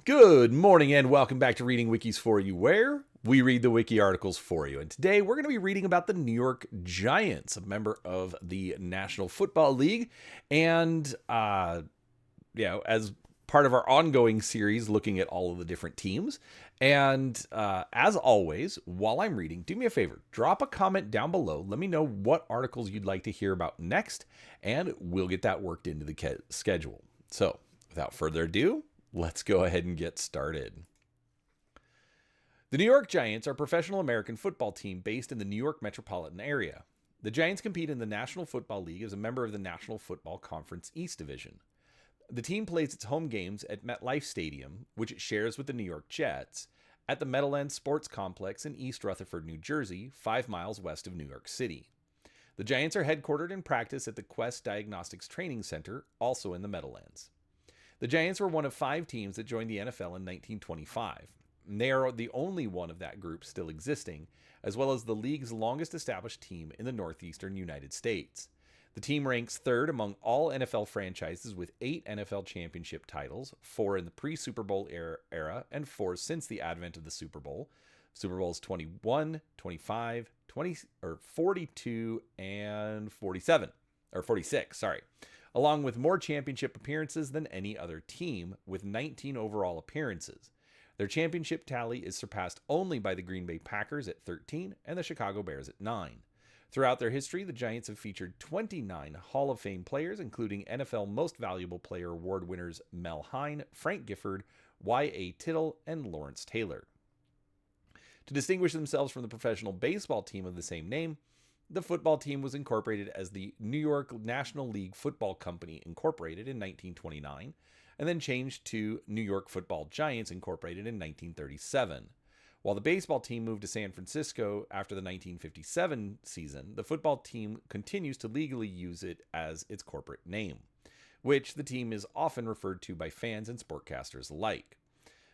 Good morning and welcome back to Reading Wikis for You, where we read the wiki articles for you. And today we're going to be reading about the New York Giants, a member of the National Football League. And, as part of our ongoing series looking at all of the different teams. And as always, while I'm reading, do me a favor, drop a comment down below. Let me know what articles you'd like to hear about next, and we'll get that worked into the schedule. So without further ado, let's go ahead and get started. The New York Giants are a professional American football team based in the New York metropolitan area. The Giants compete in the National Football League as a member of the National Football Conference East Division. The team plays its home games at MetLife Stadium, which it shares with the New York Jets, at the Meadowlands Sports Complex in East Rutherford, New Jersey, 5 miles west of New York City. The Giants are headquartered and practice at the Quest Diagnostics Training Center, also in the Meadowlands. The Giants were one of 5 teams that joined the NFL in 1925. And they are the only one of that group still existing, as well as the league's longest established team in the northeastern United States. The team ranks third among all NFL franchises with 8 NFL championship titles, 4 in the pre-Super Bowl era, and 4 since the advent of the Super Bowl. Super Bowls 21, 25, 42, and 46, along with more championship appearances than any other team, with 19 overall appearances. Their championship tally is surpassed only by the Green Bay Packers at 13 and the Chicago Bears at 9. Throughout their history, the Giants have featured 29 Hall of Fame players, including NFL Most Valuable Player award winners Mel Hein, Frank Gifford, Y.A. Tittle, and Lawrence Taylor. To distinguish themselves from the professional baseball team of the same name, the football team was incorporated as the New York National League Football Company Incorporated in 1929, and then changed to New York Football Giants Incorporated in 1937. While the baseball team moved to San Francisco after the 1957 season, the football team continues to legally use it as its corporate name, which the team is often referred to by fans and sportcasters alike.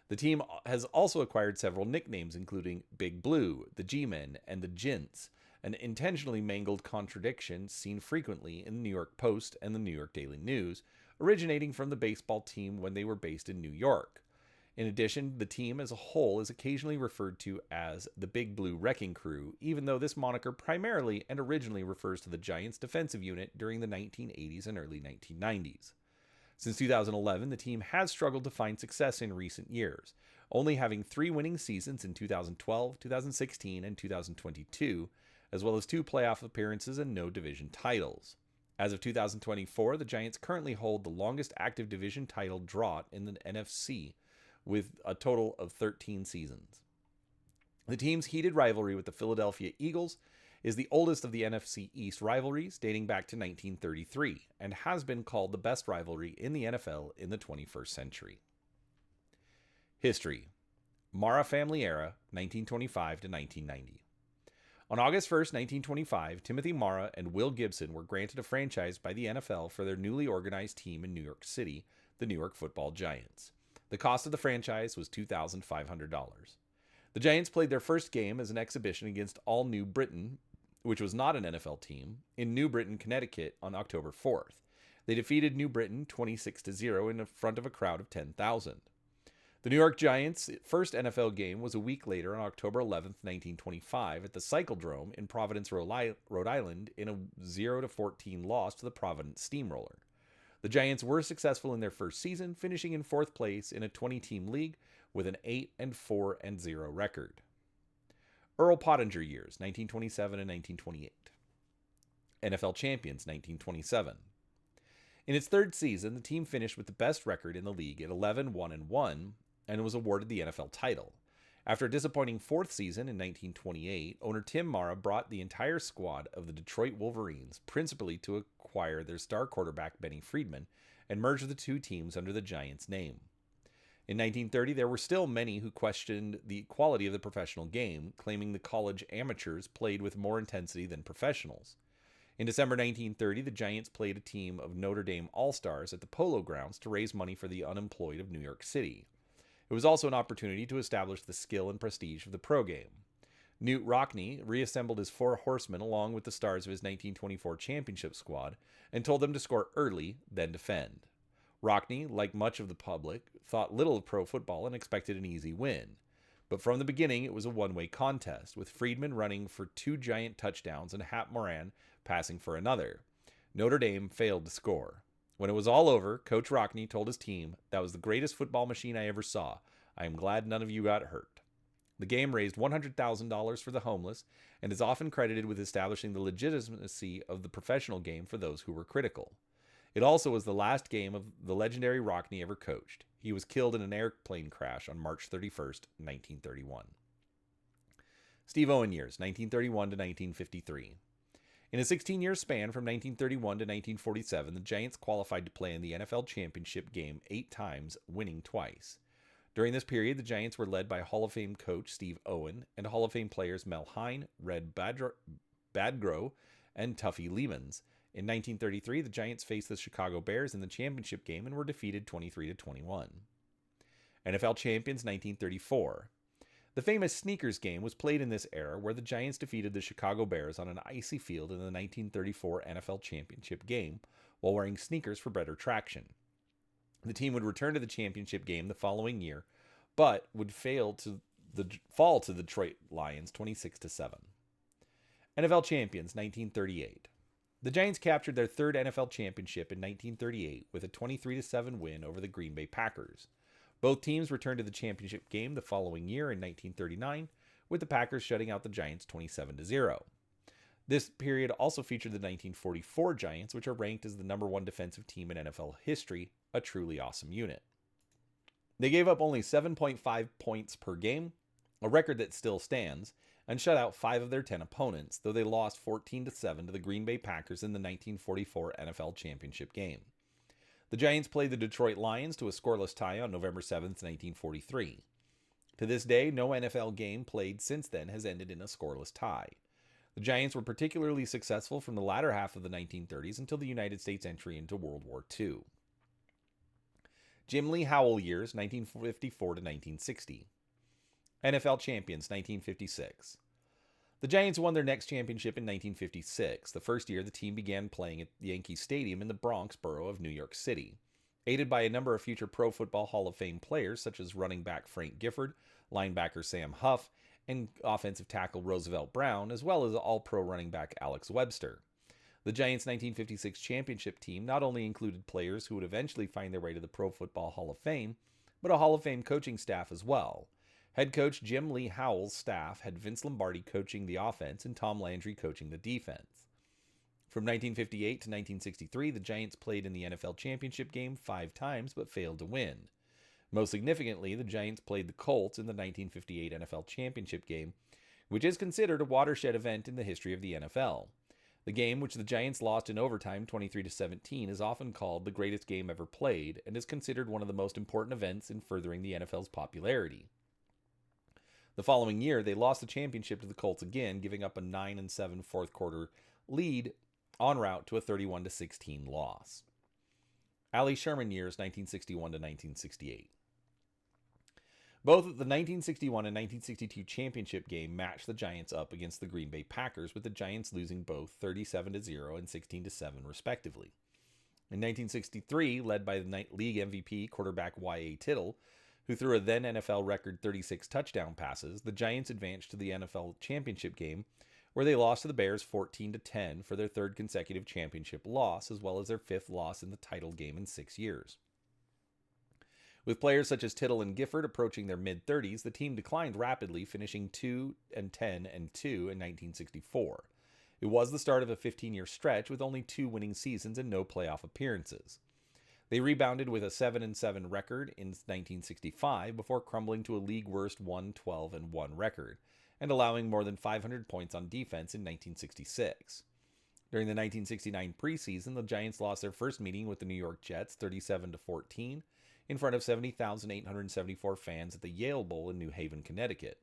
The team has also acquired several nicknames, including Big Blue, the G-Men, and the Gents, an intentionally mangled contradiction seen frequently in the New York Post and the New York Daily News, originating from the baseball team when they were based in New York. In addition, the team as a whole is occasionally referred to as the Big Blue Wrecking Crew, even though this moniker primarily and originally refers to the Giants' defensive unit during the 1980s and early 1990s. Since 2011, the team has struggled to find success in recent years, only having 3 winning seasons in 2012, 2016, and 2022, as well as 2 playoff appearances and no division titles. As of 2024, the Giants currently hold the longest active division title drought in the NFC, with a total of 13 seasons. The team's heated rivalry with the Philadelphia Eagles is the oldest of the NFC East rivalries, dating back to 1933, and has been called the best rivalry in the NFL in the 21st century. History. Mara family era, 1925 to 1990. On August 1st, 1925, Timothy Mara and Will Gibson were granted a franchise by the NFL for their newly organized team in New York City, the New York Football Giants. The cost of the franchise was $2,500. The Giants played their first game as an exhibition against All New Britain, which was not an NFL team, in New Britain, Connecticut on October 4th. They defeated New Britain 26-0 in front of a crowd of 10,000. The New York Giants' first NFL game was a week later on October 11th, 1925 at the Cycledrome in Providence, Rhode Island in a 0-14 loss to the Providence Steamroller. The Giants were successful in their first season, finishing in 4th place in a 20-team league with an 8-4-0 record. Earl Pottinger years, 1927 and 1928. NFL champions, 1927. In its 3rd season, the team finished with the best record in the league at 11-1-1 and was awarded the NFL title. After a disappointing 4th season in 1928, owner Tim Mara brought the entire squad of the Detroit Wolverines, principally to acquire their star quarterback Benny Friedman, and merge the 2 teams under the Giants' name. In 1930, there were still many who questioned the quality of the professional game, claiming the college amateurs played with more intensity than professionals. In December 1930, the Giants played a team of Notre Dame All-Stars at the Polo Grounds to raise money for the unemployed of New York City. It was also an opportunity to establish the skill and prestige of the pro game. Newt Rockne reassembled his 4 horsemen along with the stars of his 1924 championship squad and told them to score early, then defend. Rockne, like much of the public, thought little of pro football and expected an easy win. But from the beginning, it was a one-way contest, with Friedman running for 2 Giant touchdowns and Hap Moran passing for another. Notre Dame failed to score. When it was all over, Coach Rockne told his team, "That was the greatest football machine I ever saw. I am glad none of you got hurt." The game raised $100,000 for the homeless and is often credited with establishing the legitimacy of the professional game for those who were critical. It also was the last game of the legendary Rockne ever coached. He was killed in an airplane crash on March 31st, 1931. Steve Owen years, 1931 to 1953. In a 16-year span from 1931 to 1947, the Giants qualified to play in the NFL championship game 8 times, winning twice. During this period, the Giants were led by Hall of Fame coach Steve Owen and Hall of Fame players Mel Hine, Red Badgro, and Tuffy Lemons. In 1933, the Giants faced the Chicago Bears in the championship game and were defeated 23-21. NFL champions 1934. The famous Sneakers game was played in this era, where the Giants defeated the Chicago Bears on an icy field in the 1934 NFL championship game while wearing sneakers for better traction. The team would return to the championship game the following year, but would fall to the Detroit Lions 26-7. NFL champions 1938. The Giants captured their 3rd NFL championship in 1938 with a 23-7 win over the Green Bay Packers. Both teams returned to the championship game the following year in 1939, with the Packers shutting out the Giants 27-0. This period also featured the 1944 Giants, which are ranked as the #1 defensive team in NFL history, a truly awesome unit. They gave up only 7.5 points per game, a record that still stands, and shut out 5 of their 10 opponents, though they lost 14-7 to the Green Bay Packers in the 1944 NFL championship game. The Giants played the Detroit Lions to a scoreless tie on November 7, 1943. To this day, no NFL game played since then has ended in a scoreless tie. The Giants were particularly successful from the latter half of the 1930s until the United States' entry into World War II. Jim Lee Howell years, 1954 to 1960. NFL champions, 1956. The Giants won their next championship in 1956, the first year the team began playing at Yankee Stadium in the Bronx borough of New York City. Aided by a number of future Pro Football Hall of Fame players such as running back Frank Gifford, linebacker Sam Huff, and offensive tackle Roosevelt Brown, as well as all-pro running back Alex Webster. The Giants' 1956 championship team not only included players who would eventually find their way to the Pro Football Hall of Fame, but a Hall of Fame coaching staff as well. Head coach Jim Lee Howell's staff had Vince Lombardi coaching the offense and Tom Landry coaching the defense. From 1958 to 1963, the Giants played in the NFL championship game 5 times but failed to win. Most significantly, the Giants played the Colts in the 1958 NFL championship game, which is considered a watershed event in the history of the NFL. The game, which the Giants lost in overtime 23-17, is often called the greatest game ever played and is considered one of the most important events in furthering the NFL's popularity. The following year, they lost the championship to the Colts again, giving up a 9-7 fourth quarter lead en route to a 31-16 loss. Allie Sherman years, 1961 to 1968. Both the 1961 and 1962 championship game matched the Giants up against the Green Bay Packers, with the Giants losing both 37-0 and 16-7 respectively. In 1963, led by the league MVP quarterback Y.A. Tittle, who threw a then NFL record 36 touchdown passes, the Giants advanced to the NFL championship game, where they lost to the Bears 14-10 for their 3rd consecutive championship loss, as well as their 5th loss in the title game in 6 years. With players such as Tittle and Gifford approaching their mid-30s, the team declined rapidly, finishing 2-10-2 in 1964. It was the start of a 15-year stretch with only 2 winning seasons and no playoff appearances. They rebounded with a 7-7 record in 1965 before crumbling to a league-worst 1-12-1 record and allowing more than 500 points on defense in 1966. During the 1969 preseason, the Giants lost their first meeting with the New York Jets 37-14 in front of 70,874 fans at the Yale Bowl in New Haven, Connecticut.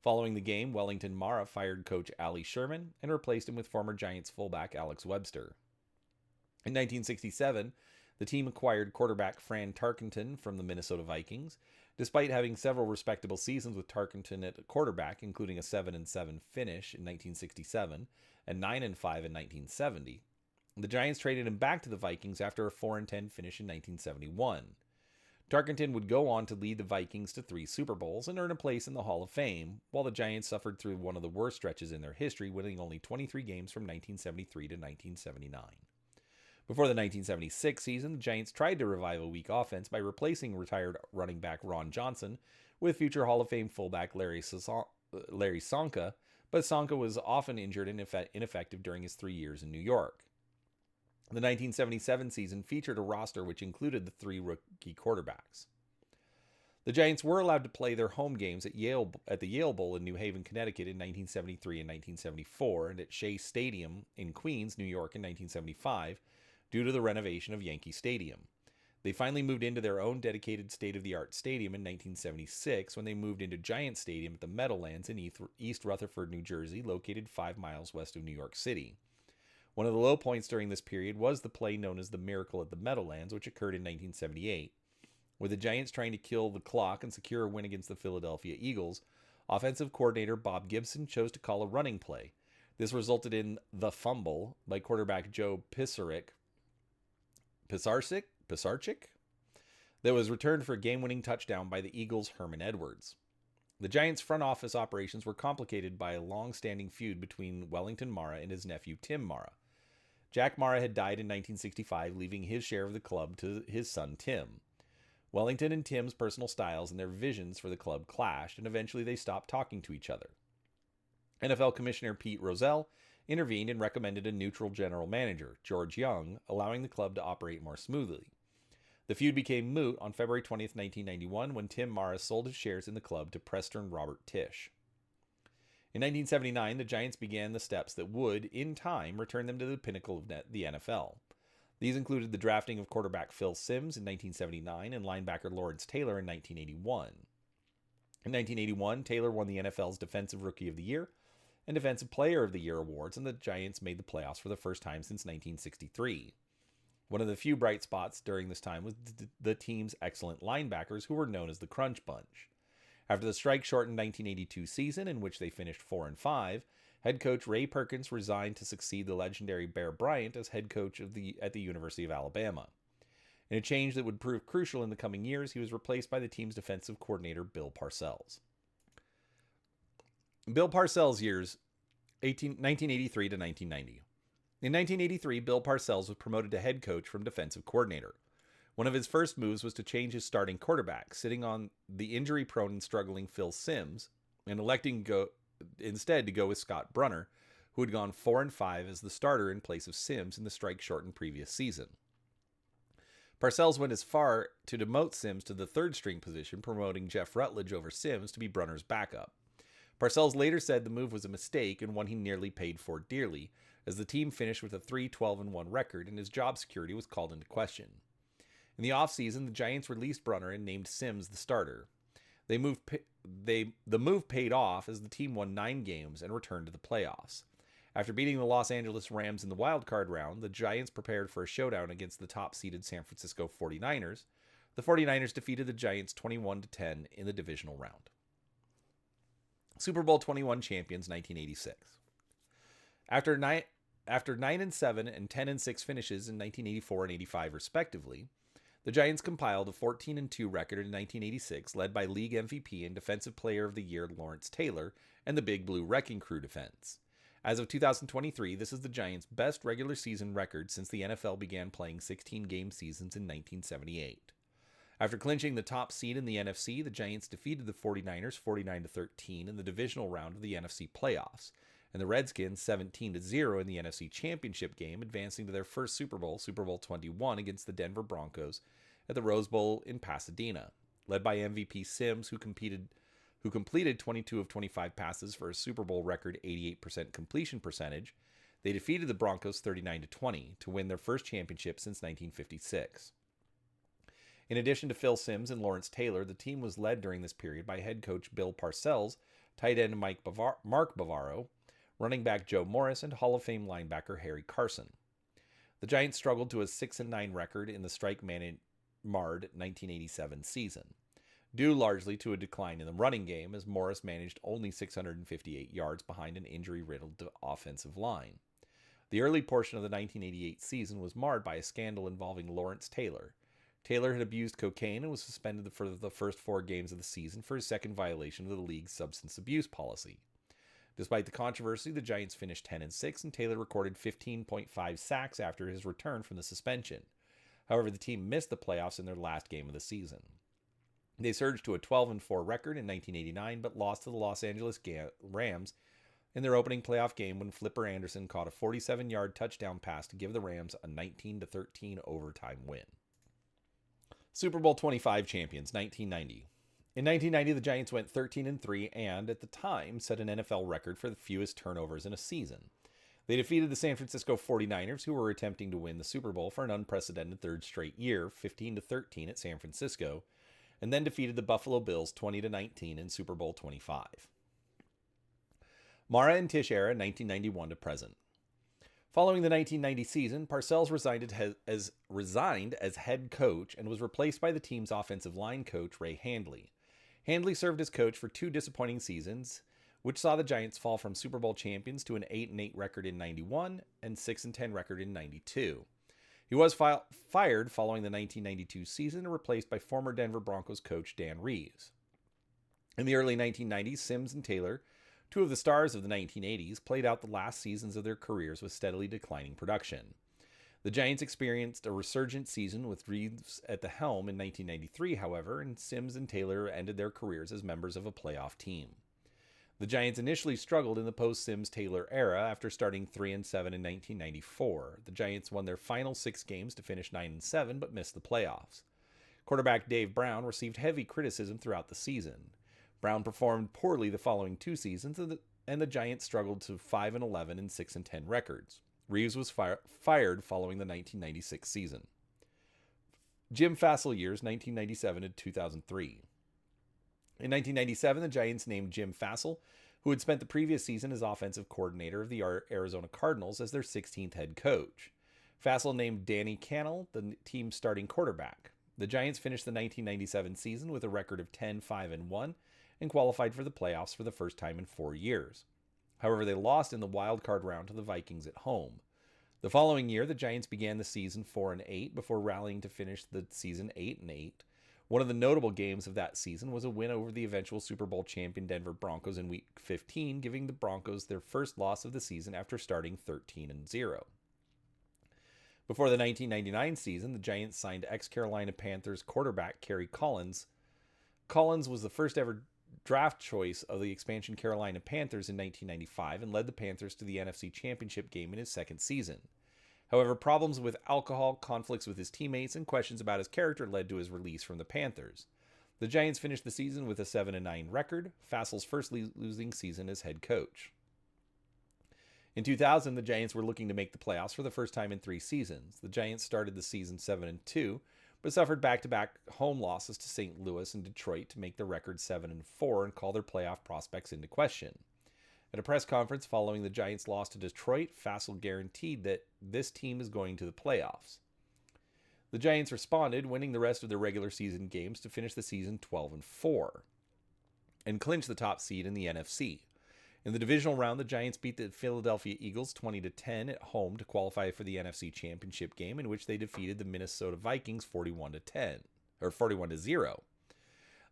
Following the game, Wellington Mara fired coach Allie Sherman and replaced him with former Giants fullback Alex Webster. In 1967, the team acquired quarterback Fran Tarkenton from the Minnesota Vikings. Despite having several respectable seasons with Tarkenton at quarterback, including a 7-7 finish in 1967 and 9-5 in 1970, The Giants traded him back to the Vikings after a 4-10 finish in 1971. Tarkenton would go on to lead the Vikings to 3 Super Bowls and earn a place in the Hall of Fame, while the Giants suffered through one of the worst stretches in their history, winning only 23 games from 1973 to 1979. Before the 1976 season, the Giants tried to revive a weak offense by replacing retired running back Ron Johnson with future Hall of Fame fullback Larry Csonka, but Csonka was often injured and ineffective during his 3 years in New York. The 1977 season featured a roster which included the 3 rookie quarterbacks. The Giants were allowed to play their home games at the Yale Bowl in New Haven, Connecticut in 1973 and 1974, and at Shea Stadium in Queens, New York in 1975, due to the renovation of Yankee Stadium. They finally moved into their own dedicated state-of-the-art stadium in 1976 when they moved into Giant Stadium at the Meadowlands in East Rutherford, New Jersey, located 5 miles west of New York City. One of the low points during this period was the play known as the Miracle at the Meadowlands, which occurred in 1978. With the Giants trying to kill the clock and secure a win against the Philadelphia Eagles, offensive coordinator Bob Gibson chose to call a running play. This resulted in the fumble by quarterback Joe Pisarcik that was returned for a game-winning touchdown by the Eagles' Herman Edwards. The Giants' front office operations were complicated by a long-standing feud between Wellington Mara and his nephew Tim Mara. Jack Mara had died in 1965, leaving his share of the club to his son Tim. Wellington and Tim's personal styles and their visions for the club clashed, and eventually they stopped talking to each other. NFL Commissioner Pete Rozelle intervened and recommended a neutral general manager, George Young, allowing the club to operate more smoothly. The feud became moot on February 20, 1991, when Tim Mara sold his shares in the club to Preston Robert Tisch. In 1979, the Giants began the steps that would, in time, return them to the pinnacle of the NFL. These included the drafting of quarterback Phil Simms in 1979 and linebacker Lawrence Taylor in 1981. In 1981, Taylor won the NFL's Defensive Rookie of the Year and Defensive Player of the Year awards, and the Giants made the playoffs for the first time since 1963. One of the few bright spots during this time was the team's excellent linebackers, who were known as the Crunch Bunch. After the strike-shortened 1982 season, in which they finished 4-5, head coach Ray Perkins resigned to succeed the legendary Bear Bryant as head coach at the University of Alabama. In a change that would prove crucial in the coming years, he was replaced by the team's defensive coordinator Bill Parcells. Bill Parcells' years 1983 to 1990. In 1983, Bill Parcells was promoted to head coach from defensive coordinator. One of his first moves was to change his starting quarterback, sitting on the injury-prone and struggling Phil Simms, and electing instead to go with Scott Brunner, who had gone 4-5 as the starter in place of Simms in the strike-shortened previous season. Parcells went as far to demote Simms to the third-string position, promoting Jeff Rutledge over Simms to be Brunner's backup. Parcells later said the move was a mistake and one he nearly paid for dearly, as the team finished with a 3-12-1 record and his job security was called into question. In the offseason, the Giants released Brunner and named Simms the starter. The move paid off as the team won 9 games and returned to the playoffs. After beating the Los Angeles Rams in the wildcard round, the Giants prepared for a showdown against the top-seeded San Francisco 49ers. The 49ers defeated the Giants 21-10 in the divisional round. Super Bowl 21 champions 1986. After 9-7 and 10-6 finishes in 1984 and 85 respectively, the Giants compiled a 14-2 record in 1986, led by league MVP and Defensive Player of the Year Lawrence Taylor and the Big Blue Wrecking Crew defense. As of 2023, this is the Giants' best regular season record since the NFL began playing 16-game seasons in 1978. After clinching the top seed in the NFC, the Giants defeated the 49ers 49-13 in the divisional round of the NFC playoffs, and the Redskins 17-0 in the NFC Championship game, advancing to their first Super Bowl, Super Bowl 21, against the Denver Broncos at the Rose Bowl in Pasadena. Led by MVP Simms, who completed 22 of 25 passes for a Super Bowl record 88% completion percentage, they defeated the Broncos 39-20 to win their first championship since 1956. In addition to Phil Simms and Lawrence Taylor, the team was led during this period by head coach Bill Parcells, tight end Mark Bavaro, running back Joe Morris, and Hall of Fame linebacker Harry Carson. The Giants struggled to a 6-9 record in the strike-marred 1987 season, due largely to a decline in the running game, as Morris managed only 658 yards behind an injury-riddled offensive line. The early portion of the 1988 season was marred by a scandal involving Lawrence Taylor. Taylor had abused cocaine and was suspended for the first 4 games of the season for his second violation of the league's substance abuse policy. Despite the controversy, the Giants finished 10-6, and Taylor recorded 15.5 sacks after his return from the suspension. However, the team missed the playoffs in their last game of the season. They surged to a 12-4 record in 1989, but lost to the Los Angeles Rams in their opening playoff game when Flipper Anderson caught a 47-yard touchdown pass to give the Rams a 19-13 overtime win. Super Bowl 25 champions, 1990. In 1990, the Giants went 13-3 and, at the time, set an NFL record for the fewest turnovers in a season. They defeated the San Francisco 49ers, who were attempting to win the Super Bowl for an unprecedented third straight year, 15-13 at San Francisco, and then defeated the Buffalo Bills 20-19 in Super Bowl 25. Mara and Tisch era, 1991 to present. Following the 1990 season, Parcells resigned as head coach and was replaced by the team's offensive line coach, Ray Handley. Handley served as coach for 2 disappointing seasons, which saw the Giants fall from Super Bowl champions to an 8-8 record in 91 and 6-10 record in 92. He was fired following the 1992 season and replaced by former Denver Broncos coach Dan Reeves. In the early 1990s, Sims and Taylor, 2 of the stars of the 1980s, played out the last seasons of their careers with steadily declining production. The Giants experienced a resurgent season with Reeves at the helm in 1993, however, and Sims and Taylor ended their careers as members of a playoff team. The Giants initially struggled in the post-Sims-Taylor era after starting 3-7 in 1994. The Giants won their final 6 games to finish 9-7 but missed the playoffs. Quarterback Dave Brown received heavy criticism throughout the season. Brown performed poorly the following 2 seasons, and the Giants struggled to 5-11 and 6-10 records. Reeves was fired following the 1996 season. Jim Fassel years, 1997 to 2003. In 1997, the Giants named Jim Fassel, who had spent the previous season as offensive coordinator of the Arizona Cardinals, as their 16th head coach. Fassel named Danny Cannell the team's starting quarterback. The Giants finished the 1997 season with a record of 10-5-1 and qualified for the playoffs for the first time in 4 years. However, they lost in the wild card round to the Vikings at home. The following year, the Giants began the season 4-8 before rallying to finish the season 8-8. One of the notable games of that season was a win over the eventual Super Bowl champion Denver Broncos in Week 15, giving the Broncos their first loss of the season after starting 13-0. Before the 1999 season, the Giants signed ex-Carolina Panthers quarterback Kerry Collins. Collins was the first ever draft choice of the expansion Carolina Panthers in 1995 and led the Panthers to the NFC Championship game in his second season. However, problems with alcohol, conflicts with his teammates, and questions about his character led to his release from the Panthers. The Giants finished the season with a 7-9 record, Fassel's first losing season as head coach. In 2000, the Giants were looking to make the playoffs for the first time in 3 seasons. The Giants started the season 7-2, but suffered back-to-back home losses to St. Louis and Detroit to make the record 7-4 and call their playoff prospects into question. At a press conference following the Giants' loss to Detroit, Fassel guaranteed that this team is going to the playoffs. The Giants responded, winning the rest of their regular season games to finish the season 12-4 and clinch the top seed in the NFC. In the divisional round, the Giants beat the Philadelphia Eagles 20-10 at home to qualify for the NFC Championship game, in which they defeated the Minnesota Vikings 41-0.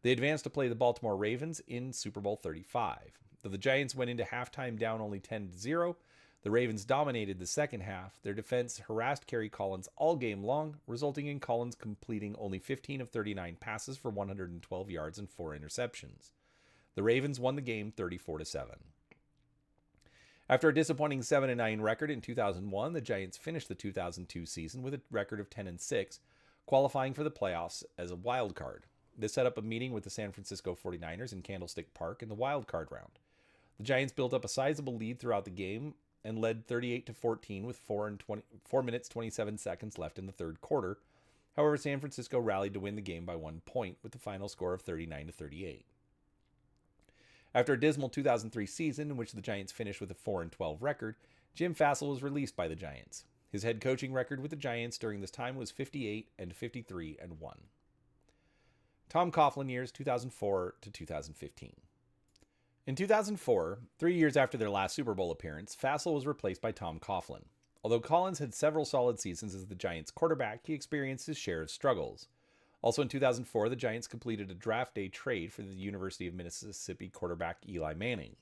They advanced to play the Baltimore Ravens in Super Bowl 35. Though the Giants went into halftime down only 10-0, the Ravens dominated the second half. Their defense harassed Kerry Collins all game long, resulting in Collins completing only 15 of 39 passes for 112 yards and 4 interceptions. The Ravens won the game 34-7. After a disappointing 7-9 record in 2001, the Giants finished the 2002 season with a record of 10-6, qualifying for the playoffs as a wild card. This set up a meeting with the San Francisco 49ers in Candlestick Park in the wild card round. The Giants built up a sizable lead throughout the game and led 38-14 with 4 minutes 27 seconds left in the third quarter. However, San Francisco rallied to win the game by 1 point with the final score of 39-38. After a dismal 2003 season in which the Giants finished with a 4-12 record, Jim Fassel was released by the Giants. His head coaching record with the Giants during this time was 58-53-1. Tom Coughlin years 2004 to 2015. In 2004, 3 years after their last Super Bowl appearance, Fassel was replaced by Tom Coughlin. Although Collins had several solid seasons as the Giants' quarterback, he experienced his share of struggles. Also in 2004, the Giants completed a draft day trade for the University of Mississippi quarterback Eli Manning.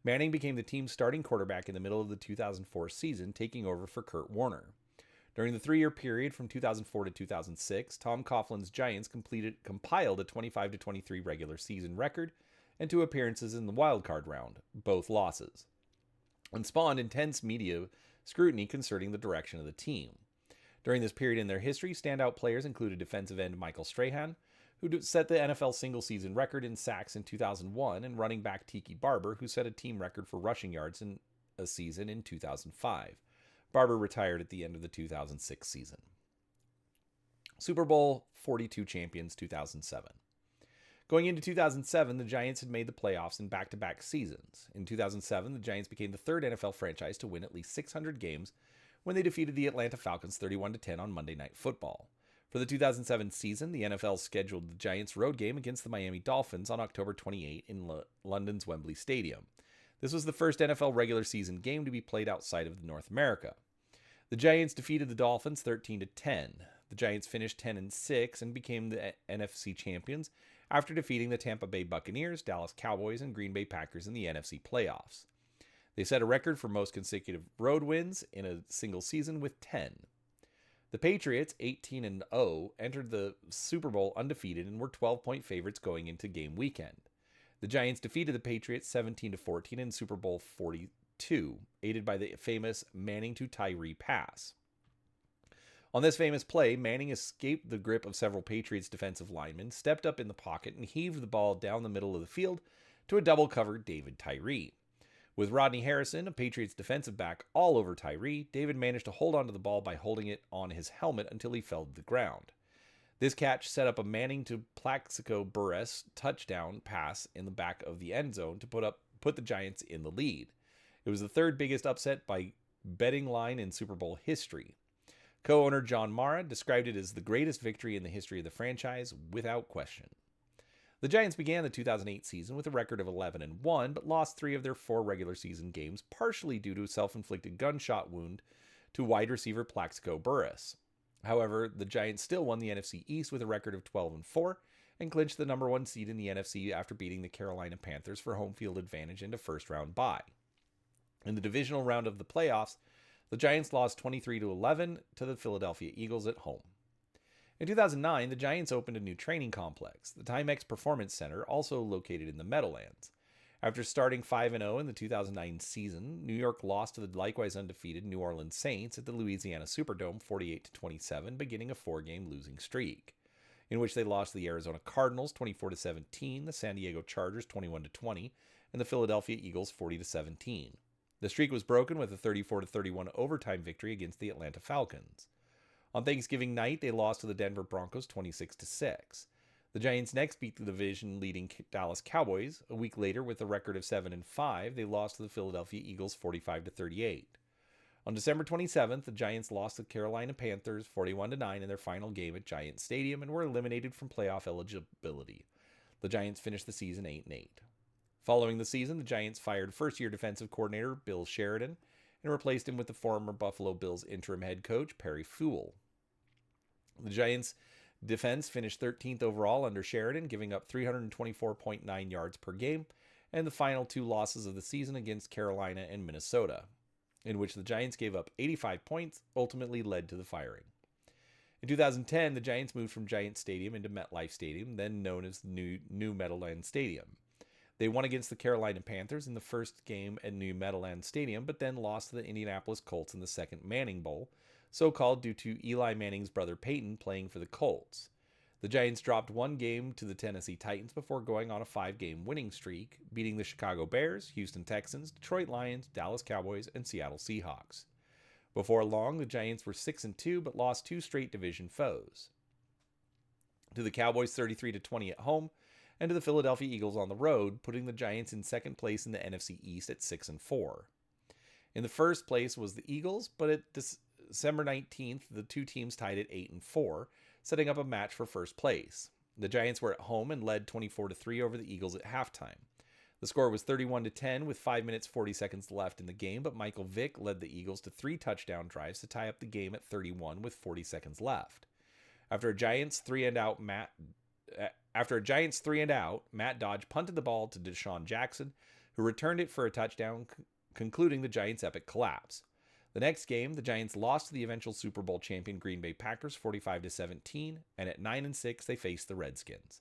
Manning became the team's starting quarterback in the middle of the 2004 season, taking over for Kurt Warner. During the 3-year period from 2004 to 2006, Tom Coughlin's Giants compiled a 25-23 regular season record and 2 appearances in the wild card round, both losses, and spawned intense media scrutiny concerning the direction of the team. During this period in their history, standout players included defensive end Michael Strahan, who set the NFL single-season record in sacks in 2001, and running back Tiki Barber, who set a team record for rushing yards in a season in 2005. Barber retired at the end of the 2006 season. Super Bowl 42 champions 2007. Going into 2007, the Giants had made the playoffs in back-to-back seasons. In 2007, the Giants became the third NFL franchise to win at least 600 games when they defeated the Atlanta Falcons 31-10 on Monday Night Football. For the 2007 season, the NFL scheduled the Giants' road game against the Miami Dolphins on October 28 in London's Wembley Stadium. This was the first NFL regular season game to be played outside of North America. The Giants defeated the Dolphins 13-10. The Giants finished 10-6 and became the NFC champions after defeating the Tampa Bay Buccaneers, Dallas Cowboys, and Green Bay Packers in the NFC playoffs. They set a record for most consecutive road wins in a single season with 10. The Patriots, 18-0, entered the Super Bowl undefeated and were 12-point favorites going into game weekend. The Giants defeated the Patriots 17-14 in Super Bowl 42, aided by the famous Manning to Tyree pass. On this famous play, Manning escaped the grip of several Patriots defensive linemen, stepped up in the pocket, and heaved the ball down the middle of the field to a double-covered David Tyree. With Rodney Harrison, a Patriots defensive back, all over Tyree, David managed to hold onto the ball by holding it on his helmet until he fell to the ground. This catch set up a Manning to Plaxico Burress touchdown pass in the back of the end zone to put the Giants in the lead. It was the third biggest upset by betting line in Super Bowl history. Co-owner John Mara described it as the greatest victory in the history of the franchise, without question. The Giants began the 2008 season with a record of 11-1, but lost 3 of their 4 regular season games, partially due to a self-inflicted gunshot wound to wide receiver Plaxico Burress. However, the Giants still won the NFC East with a record of 12-4 and clinched the number 1 seed in the NFC after beating the Carolina Panthers for home field advantage and a first-round bye. In the divisional round of the playoffs, the Giants lost 23-11 to the Philadelphia Eagles at home. In 2009, the Giants opened a new training complex, the Timex Performance Center, also located in the Meadowlands. After starting 5-0 in the 2009 season, New York lost to the likewise undefeated New Orleans Saints at the Louisiana Superdome 48-27, beginning a 4-game losing streak, in which they lost to the Arizona Cardinals 24-17, the San Diego Chargers 21-20, and the Philadelphia Eagles 40-17. The streak was broken with a 34-31 overtime victory against the Atlanta Falcons. On Thanksgiving night, they lost to the Denver Broncos 26-6. The Giants next beat the division-leading Dallas Cowboys. A week later, with a record of 7-5, they lost to the Philadelphia Eagles 45-38. On December 27th, the Giants lost to the Carolina Panthers 41-9 in their final game at Giant Stadium and were eliminated from playoff eligibility. The Giants finished the season 8-8. Following the season, the Giants fired first-year defensive coordinator Bill Sheridan and replaced him with the former Buffalo Bills interim head coach Perry Fewell. The Giants' defense finished 13th overall under Sheridan, giving up 324.9 yards per game, and the final 2 losses of the season against Carolina and Minnesota, in which the Giants gave up 85 points, ultimately led to the firing. In 2010, the Giants moved from Giant Stadium into MetLife Stadium, then known as the New Meadowlands Stadium. They won against the Carolina Panthers in the first game at New Meadowlands Stadium, but then lost to the Indianapolis Colts in the second Manning Bowl, so called due to Eli Manning's brother Peyton playing for the Colts. The Giants dropped 1 game to the Tennessee Titans before going on a 5-game winning streak, beating the Chicago Bears, Houston Texans, Detroit Lions, Dallas Cowboys, and Seattle Seahawks. Before long, the Giants were 6-2 but lost 2 straight division foes. To the Cowboys 33-20 at home, and to the Philadelphia Eagles on the road, putting the Giants in second place in the NFC East at 6-4. In the first place was the Eagles, but at December 19th, the 2 teams tied at 8-4, setting up a match for first place. The Giants were at home and led 24-3 over the Eagles at halftime. The score was 31-10 with 5 minutes 40 seconds left in the game, but Michael Vick led the Eagles to 3 touchdown drives to tie up the game at 31 with 40 seconds left. After a Giants 3-and-out, Matt Dodge punted the ball to Deshaun Jackson, who returned it for a touchdown, concluding the Giants' epic collapse. The next game, the Giants lost to the eventual Super Bowl champion Green Bay Packers 45-17, and at 9-6 they faced the Redskins.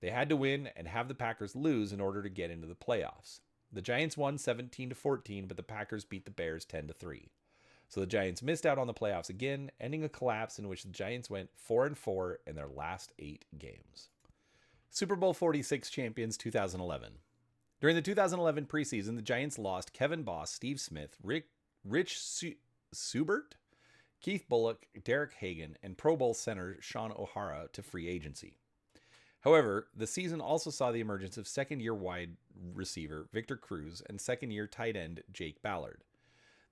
They had to win and have the Packers lose in order to get into the playoffs. The Giants won 17-14, but the Packers beat the Bears 10-3. So the Giants missed out on the playoffs again, ending a collapse in which the Giants went 4-4 in their last 8 games. Super Bowl 46 champions 2011. During the 2011 preseason, the Giants lost Kevin Boss, Steve Smith, Rich Subert, Keith Bullock, Derek Hagan, and Pro Bowl center Sean O'Hara to free agency. However, the season also saw the emergence of second-year wide receiver Victor Cruz and second-year tight end Jake Ballard.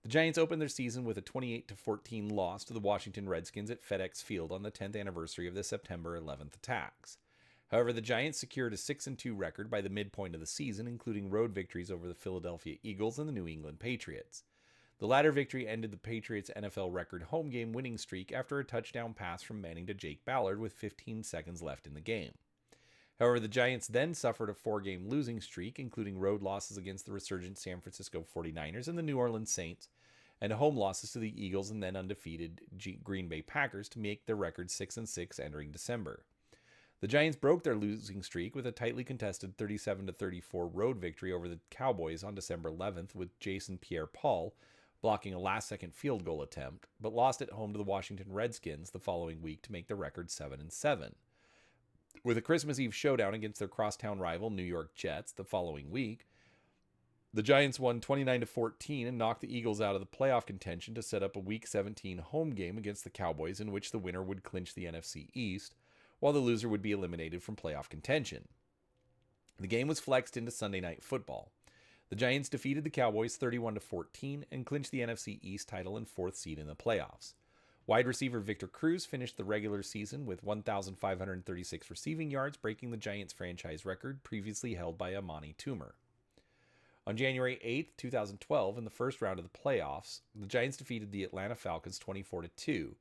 The Giants opened their season with a 28-14 loss to the Washington Redskins at FedEx Field on the 10th anniversary of the September 11th attacks. However, the Giants secured a 6-2 record by the midpoint of the season, including road victories over the Philadelphia Eagles and the New England Patriots. The latter victory ended the Patriots' NFL record home game winning streak after a touchdown pass from Manning to Jake Ballard with 15 seconds left in the game. However, the Giants then suffered a 4-game losing streak, including road losses against the resurgent San Francisco 49ers and the New Orleans Saints, and home losses to the Eagles and then undefeated Green Bay Packers to make their record 6-6 entering December. The Giants broke their losing streak with a tightly contested 37-34 road victory over the Cowboys on December 11th, with Jason Pierre-Paul blocking a last-second field goal attempt, but lost at home to the Washington Redskins the following week to make the record 7-7. With a Christmas Eve showdown against their crosstown rival New York Jets the following week, the Giants won 29-14 and knocked the Eagles out of the playoff contention to set up a Week 17 home game against the Cowboys in which the winner would clinch the NFC East, while the loser would be eliminated from playoff contention. The game was flexed into Sunday Night Football. The Giants defeated the Cowboys 31-14 and clinched the NFC East title and 4th seed in the playoffs. Wide receiver Victor Cruz finished the regular season with 1,536 receiving yards, breaking the Giants franchise record previously held by Amani Toomer. On January 8, 2012, in the first round of the playoffs, the Giants defeated the Atlanta Falcons 24-2.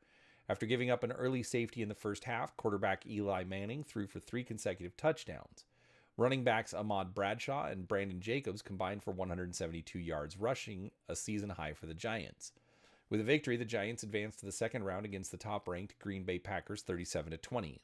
After giving up an early safety in the first half, quarterback Eli Manning threw for 3 consecutive touchdowns. Running backs Ahmad Bradshaw and Brandon Jacobs combined for 172 yards rushing, a season high for the Giants. With a victory, the Giants advanced to the second round against the top-ranked Green Bay Packers 37-20.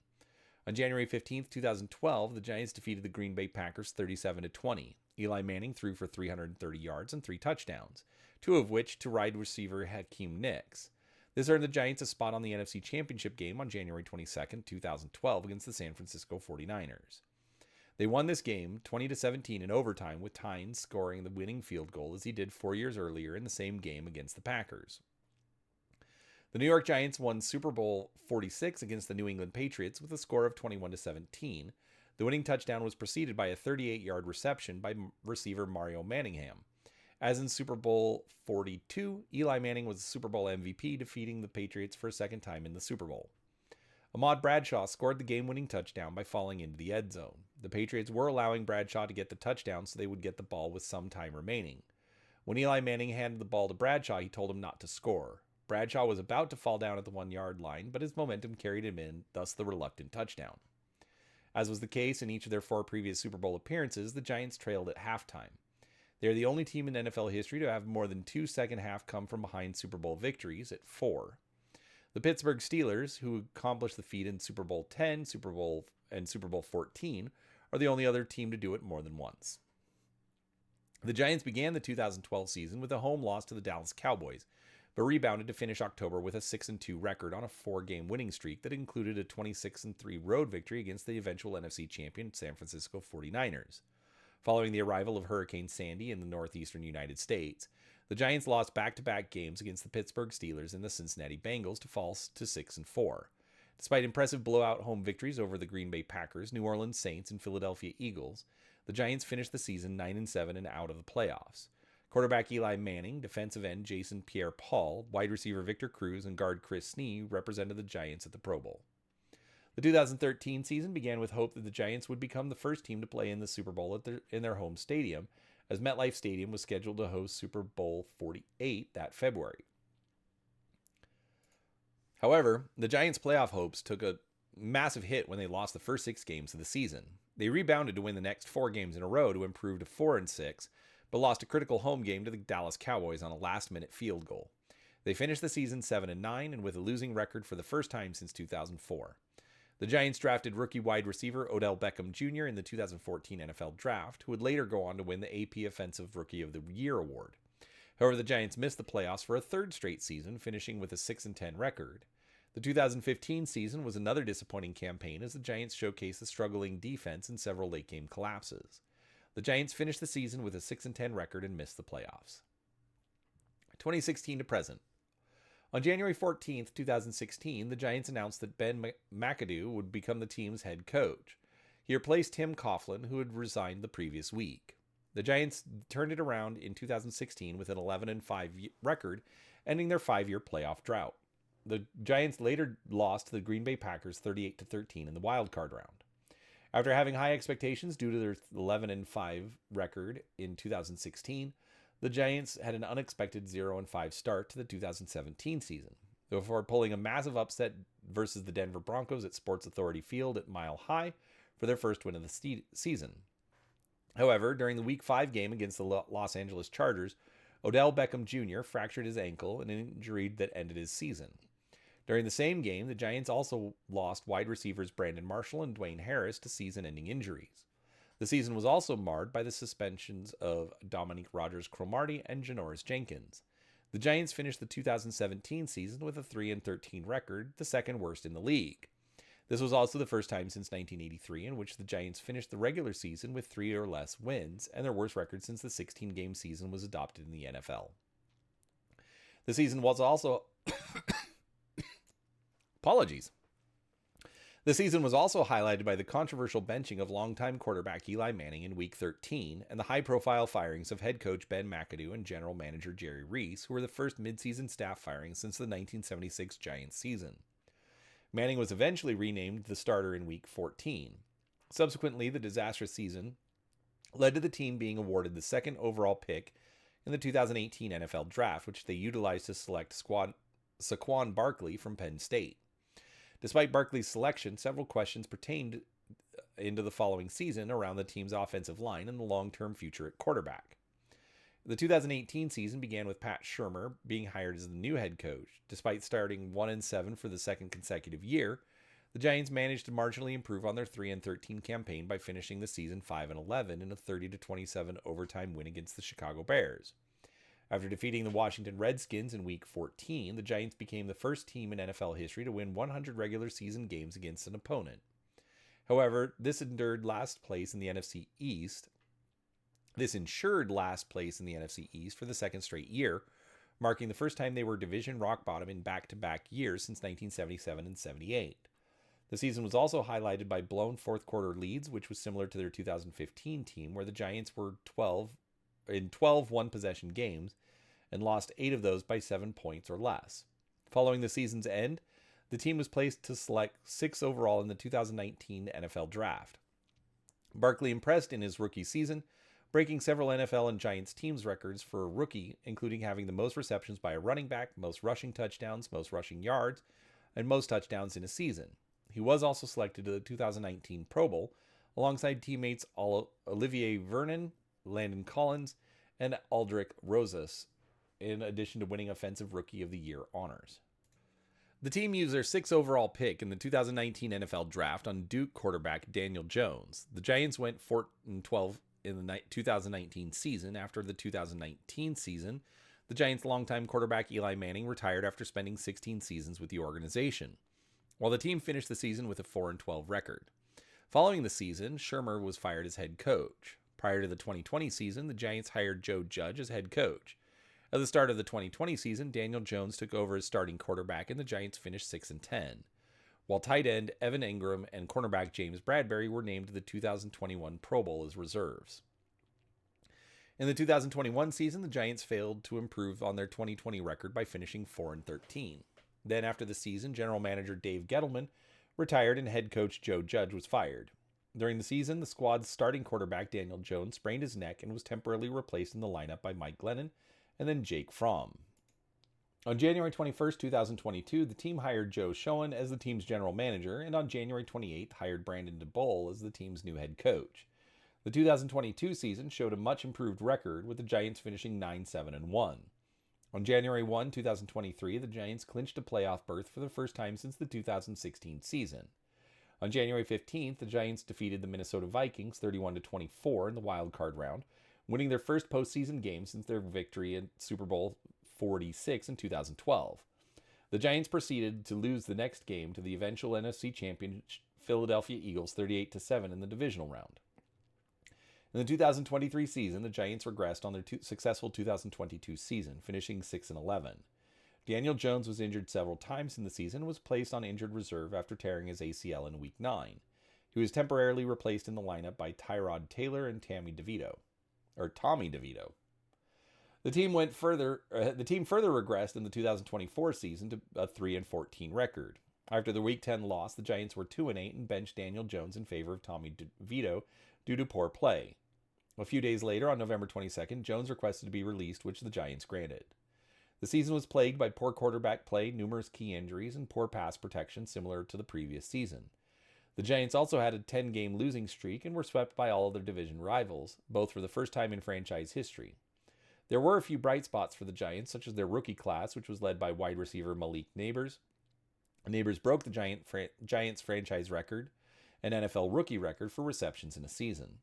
On January 15, 2012, the Giants defeated the Green Bay Packers 37-20. Eli Manning threw for 330 yards and 3 touchdowns, 2 of which to wide receiver Hakeem Nicks. This earned the Giants a spot on the NFC Championship game on January 22, 2012 against the San Francisco 49ers. They won this game 20-17 in overtime, with Tynes scoring the winning field goal as he did 4 years earlier in the same game against the Packers. The New York Giants won Super Bowl 46 against the New England Patriots with a score of 21-17. The winning touchdown was preceded by a 38-yard reception by receiver Mario Manningham. As in Super Bowl 42, Eli Manning was the Super Bowl MVP, defeating the Patriots for a second time in the Super Bowl. Ahmad Bradshaw scored the game-winning touchdown by falling into the end zone. The Patriots were allowing Bradshaw to get the touchdown so they would get the ball with some time remaining. When Eli Manning handed the ball to Bradshaw, he told him not to score. Bradshaw was about to fall down at the 1-yard line, but his momentum carried him in, thus the reluctant touchdown. As was the case in each of their 4 previous Super Bowl appearances, the Giants trailed at halftime. They are the only team in NFL history to have more than 2 second-half come-from-behind Super Bowl victories at 4. The Pittsburgh Steelers, who accomplished the feat in Super Bowl X, and Super Bowl XIV, are the only other team to do it more than once. The Giants began the 2012 season with a home loss to the Dallas Cowboys, but rebounded to finish October with a 6-2 record on a 4-game winning streak that included a 26-3 road victory against the eventual NFC champion San Francisco 49ers. Following the arrival of Hurricane Sandy in the northeastern United States, the Giants lost back-to-back games against the Pittsburgh Steelers and the Cincinnati Bengals to fall to 6-4. Despite impressive blowout home victories over the Green Bay Packers, New Orleans Saints, and Philadelphia Eagles, the Giants finished the season 9-7 and out of the playoffs. Quarterback Eli Manning, defensive end Jason Pierre-Paul, wide receiver Victor Cruz, and guard Chris Snee represented the Giants at the Pro Bowl. The 2013 season began with hope that the Giants would become the first team to play in the Super Bowl in their home stadium, as MetLife Stadium was scheduled to host Super Bowl 48 that February. However, the Giants' playoff hopes took a massive hit when they lost the first 6 games of the season. They rebounded to win the next 4 games in a row to improve to 4-6, but lost a critical home game to the Dallas Cowboys on a last-minute field goal. They finished the season 7-9 and with a losing record for the first time since 2004. The Giants drafted rookie wide receiver Odell Beckham Jr. in the 2014 NFL Draft, who would later go on to win the AP Offensive Rookie of the Year award. However, the Giants missed the playoffs for a third straight season, finishing with a 6-10 record. The 2015 season was another disappointing campaign as the Giants showcased the struggling defense in several late-game collapses. The Giants finished the season with a 6-10 record and missed the playoffs. 2016 to present. On January 14, 2016, the Giants announced that Ben McAdoo would become the team's head coach. He replaced Tim Coughlin, who had resigned the previous week. The Giants turned it around in 2016 with an 11-5 record, ending their 5-year playoff drought. The Giants later lost to the Green Bay Packers 38-13 in the wild card round. After having high expectations due to their 11-5 record in 2016, the Giants had an unexpected 0-5 start to the 2017 season, before pulling a massive upset versus the Denver Broncos at Sports Authority Field at Mile High for their first win of the season. However, during the Week 5 game against the Los Angeles Chargers, Odell Beckham Jr. fractured his ankle, an injury that ended his season. During the same game, the Giants also lost wide receivers Brandon Marshall and Dwayne Harris to season-ending injuries. The season was also marred by the suspensions of Dominique Rodgers-Cromartie and Janoris Jenkins. The Giants finished the 2017 season with a 3-13 record, the second worst in the league. This was also the first time since 1983 in which the Giants finished the regular season with 3 or less wins, and their worst record since the 16-game season was adopted in the NFL. The season was also... Apologies. The season was also highlighted by the controversial benching of longtime quarterback Eli Manning in Week 13 and the high-profile firings of head coach Ben McAdoo and general manager Jerry Reese, who were the first midseason staff firings since the 1976 Giants season. Manning was eventually renamed the starter in Week 14. Subsequently, the disastrous season led to the team being awarded the second overall pick in the 2018 NFL Draft, which they utilized to select Saquon Barkley from Penn State. Despite Barkley's selection, several questions pertained into the following season around the team's offensive line and the long-term future at quarterback. The 2018 season began with Pat Shurmur being hired as the new head coach. Despite starting 1-7 for the second consecutive year, the Giants managed to marginally improve on their 3-13 campaign by finishing the season 5-11 in a 30-27 overtime win against the Chicago Bears. After defeating the Washington Redskins in Week 14, the Giants became the first team in NFL history to win 100 regular season games against an opponent. However, this ensured last place in the NFC East for the second straight year, marking the first time they were division rock bottom in back-to-back years since 1977 and 78. The season was also highlighted by blown fourth quarter leads, which was similar to their 2015 team, where the Giants were 12 one-possession games and lost 8 of those by 7 points or less. Following the season's end, the team was placed to select 6th overall in the 2019 NFL Draft. Barkley impressed in his rookie season, breaking several NFL and Giants teams records for a rookie, including having the most receptions by a running back, most rushing touchdowns, most rushing yards, and most touchdowns in a season. He was also selected to the 2019 Pro Bowl, alongside teammates Olivier Vernon, Landon Collins, and Aldrick Rosas, in addition to winning Offensive Rookie of the Year honors. The team used their 6th overall pick in the 2019 NFL Draft on Duke quarterback Daniel Jones. The Giants went 4-12 in the 2019 season. After the 2019 season, the Giants' longtime quarterback Eli Manning retired after spending 16 seasons with the organization, while the team finished the season with a 4-12 record. Following the season, Shurmur was fired as head coach. Prior to the 2020 season, the Giants hired Joe Judge as head coach. At the start of the 2020 season, Daniel Jones took over as starting quarterback and the Giants finished 6-10, while tight end Evan Ingram and cornerback James Bradbury were named to the 2021 Pro Bowl as reserves. In the 2021 season, the Giants failed to improve on their 2020 record by finishing 4-13. Then after the season, general manager Dave Gettleman retired and head coach Joe Judge was fired. During the season, the squad's starting quarterback Daniel Jones sprained his neck and was temporarily replaced in the lineup by Mike Glennon and then Jake Fromm. On January 21st, 2022, the team hired Joe Schoen as the team's general manager, and on January 28th, hired Brandon DeBoll as the team's new head coach. The 2022 season showed a much improved record, with the Giants finishing 9-7-1. On January 1, 2023, the Giants clinched a playoff berth for the first time since the 2016 season. On January 15th, the Giants defeated the Minnesota Vikings 31-24 in the wild card round, winning their first postseason game since their victory in Super Bowl 46 in 2012. The Giants proceeded to lose the next game to the eventual NFC champion Philadelphia Eagles 38-7 in the divisional round. In the 2023 season, the Giants regressed on their successful 2022 season, finishing 6-11. Daniel Jones was injured several times in the season and was placed on injured reserve after tearing his ACL in Week 9. He was temporarily replaced in the lineup by Tyrod Taylor and Tommy DeVito. The team further regressed in the 2024 season to a 3-14 record. After the Week 10 loss, the Giants were 2-8 and benched Daniel Jones in favor of Tommy DeVito due to poor play. A few days later, on November 22nd, Jones requested to be released, which the Giants granted. The season was plagued by poor quarterback play, numerous key injuries, and poor pass protection similar to the previous season. The Giants also had a 10-game losing streak and were swept by all of their division rivals, both for the first time in franchise history. There were a few bright spots for the Giants, such as their rookie class, which was led by wide receiver Malik Nabers. Nabers broke the Giants franchise record, an NFL rookie record for receptions in a season.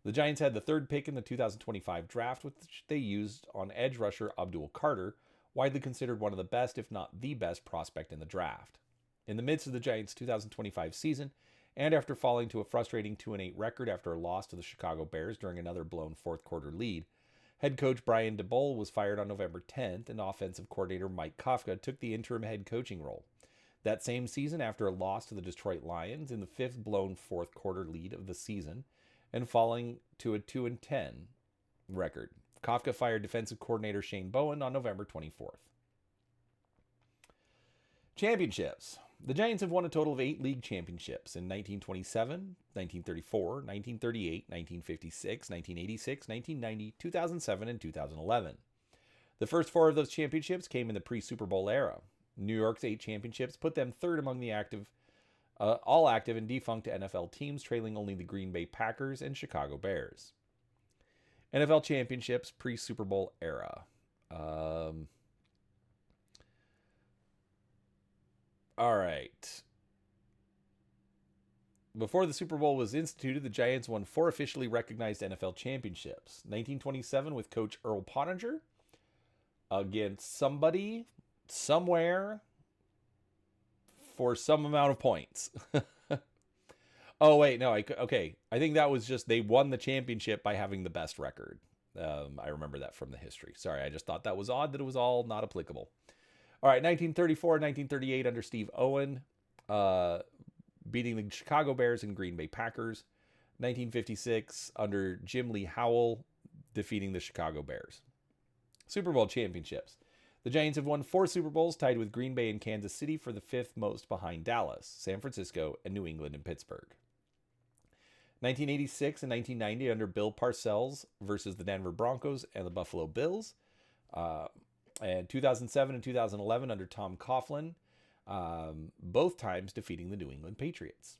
The Giants had the third pick in the 2025 draft, which they used on edge rusher Abdul Carter, widely considered one of the best, if not the best, prospect in the draft. In the midst of the Giants' 2025 season, and after falling to a frustrating 2-8 record after a loss to the Chicago Bears during another blown fourth-quarter lead, head coach Brian DeBoll was fired on November 10th, and offensive coordinator Mike Kafka took the interim head coaching role. That same season, after a loss to the Detroit Lions in the fifth blown fourth-quarter lead of the season, and falling to a 2-10 record, Kafka fired defensive coordinator Shane Bowen on November 24th. Championships. The Giants have won a total of 8 league championships in 1927, 1934, 1938, 1956, 1986, 1990, 2007, and 2011. The first 4 of those championships came in the pre-Super Bowl era. New York's 8 championships put them third among the all active and defunct NFL teams, trailing only the Green Bay Packers and Chicago Bears. NFL championships pre-Super Bowl era. All right. Before the Super Bowl was instituted, the Giants won 4 officially recognized NFL championships. 1927 with coach Earl Pottinger against somebody, somewhere, for some amount of points. Oh, wait, no, okay. I think that was just they won the championship by having the best record. I remember that from the history. Sorry, I just thought that was odd that it was all not applicable. All right, 1934, 1938 under Steve Owen, beating the Chicago Bears and Green Bay Packers. 1956 under Jim Lee Howell, defeating the Chicago Bears. Super Bowl championships. The Giants have won 4 Super Bowls, tied with Green Bay and Kansas City for the 5th most behind Dallas, San Francisco, and New England and Pittsburgh. 1986 and 1990 under Bill Parcells versus the Denver Broncos and the Buffalo Bills. And 2007 and 2011 under Tom Coughlin, both times defeating the New England Patriots.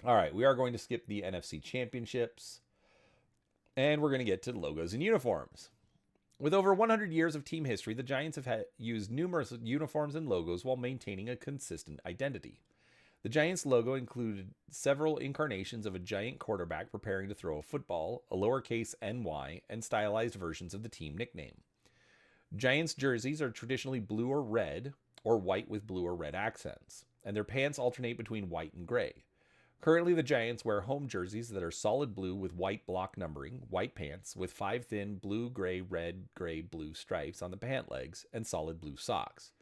All right, we are going to skip the NFC Championships, and we're going to get to logos and uniforms. With over 100 years of team history, the Giants have used numerous uniforms and logos while maintaining a consistent identity. The Giants logo included several incarnations of a giant quarterback preparing to throw a football, a lowercase NY, and stylized versions of the team nickname. Giants jerseys are traditionally blue or red, or white with blue or red accents, and their pants alternate between white and gray. Currently, the Giants wear home jerseys that are solid blue with white block numbering, white pants with 5 thin blue, gray, red, gray, blue stripes on the pant legs, and solid blue socks.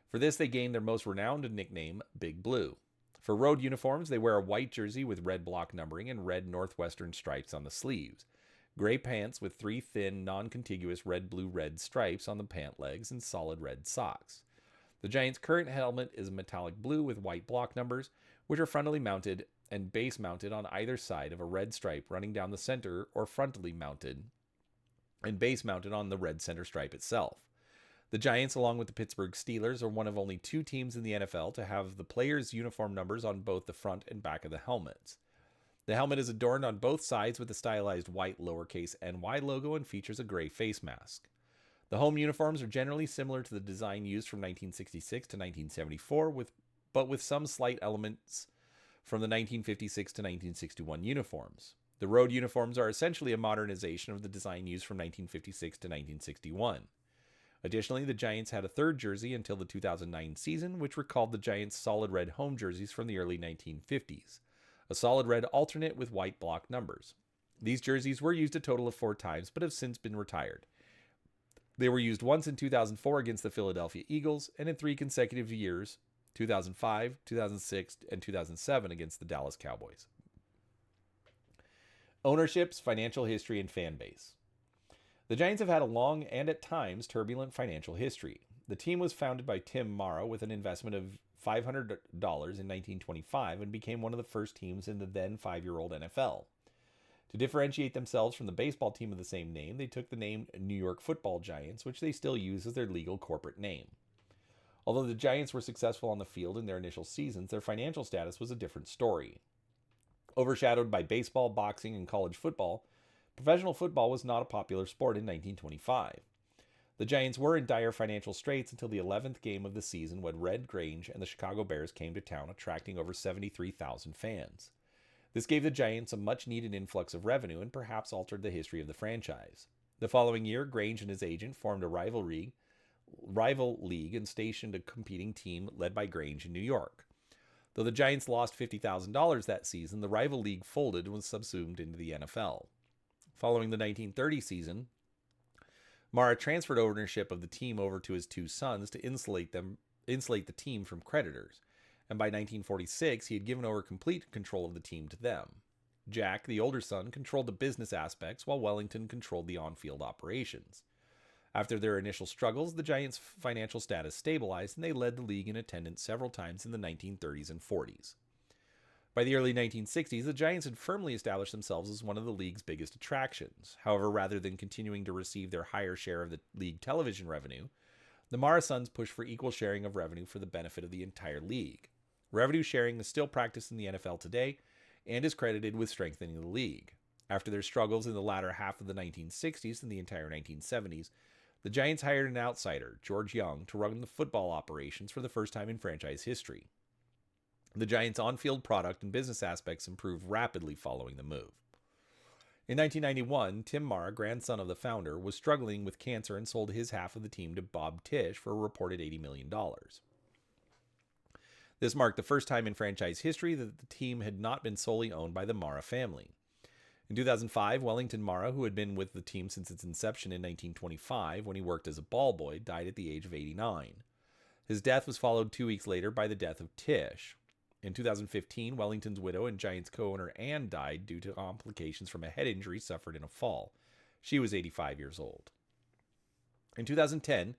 For this, they gained their most renowned nickname, Big Blue. For road uniforms, they wear a white jersey with red block numbering and red northwestern stripes on the sleeves, gray pants with 3 thin, non-contiguous red-blue-red stripes on the pant legs, and solid red socks. The Giants' current helmet is metallic blue with white block numbers, which are frontally mounted and base mounted on either side of a red stripe running down the center, or frontally mounted and base mounted on the red center stripe itself. The Giants, along with the Pittsburgh Steelers, are one of only 2 teams in the NFL to have the players' uniform numbers on both the front and back of the helmets. The helmet is adorned on both sides with a stylized white lowercase ny logo and features a gray face mask. The home uniforms are generally similar to the design used from 1966 to 1974, but with some slight elements from the 1956 to 1961 uniforms. The road uniforms are essentially a modernization of the design used from 1956 to 1961. Additionally, the Giants had a third jersey until the 2009 season, which recalled the Giants' solid red home jerseys from the early 1950s, a solid red alternate with white block numbers. These jerseys were used a total of 4 times, but have since been retired. They were used once in 2004 against the Philadelphia Eagles, and in 3 consecutive years, 2005, 2006, and 2007 against the Dallas Cowboys. Ownerships, financial history, and fan base. The Giants have had a long and at times turbulent financial history. The team was founded by Tim Mara with an investment of $500 in 1925 and became one of the first teams in the then 5-year-old NFL. To differentiate themselves from the baseball team of the same name, they took the name New York Football Giants, which they still use as their legal corporate name. Although the Giants were successful on the field in their initial seasons, their financial status was a different story. Overshadowed by baseball, boxing, and college football, professional football was not a popular sport in 1925. The Giants were in dire financial straits until the 11th game of the season when Red Grange and the Chicago Bears came to town, attracting over 73,000 fans. This gave the Giants a much-needed influx of revenue and perhaps altered the history of the franchise. The following year, Grange and his agent formed a rival league and stationed a competing team led by Grange in New York. Though the Giants lost $50,000 that season, the rival league folded and was subsumed into the NFL. Following the 1930 season, Mara transferred ownership of the team over to his 2 sons to insulate the team from creditors, and by 1946 he had given over complete control of the team to them. Jack, the older son, controlled the business aspects while Wellington controlled the on-field operations. After their initial struggles, the Giants' financial status stabilized and they led the league in attendance several times in the 1930s and 40s. By the early 1960s, the Giants had firmly established themselves as one of the league's biggest attractions. However, rather than continuing to receive their higher share of the league television revenue, the Mara sons pushed for equal sharing of revenue for the benefit of the entire league. Revenue sharing is still practiced in the NFL today and is credited with strengthening the league. After their struggles in the latter half of the 1960s and the entire 1970s, the Giants hired an outsider, George Young, to run the football operations for the first time in franchise history. The Giants' on-field product and business aspects improved rapidly following the move. In 1991, Tim Mara, grandson of the founder, was struggling with cancer and sold his half of the team to Bob Tisch for a reported $80 million. This marked the first time in franchise history that the team had not been solely owned by the Mara family. In 2005, Wellington Mara, who had been with the team since its inception in 1925 when he worked as a ball boy, died at the age of 89. His death was followed 2 weeks later by the death of Tisch. In 2015, Wellington's widow and Giants co-owner Ann died due to complications from a head injury suffered in a fall. She was 85 years old. In 2010,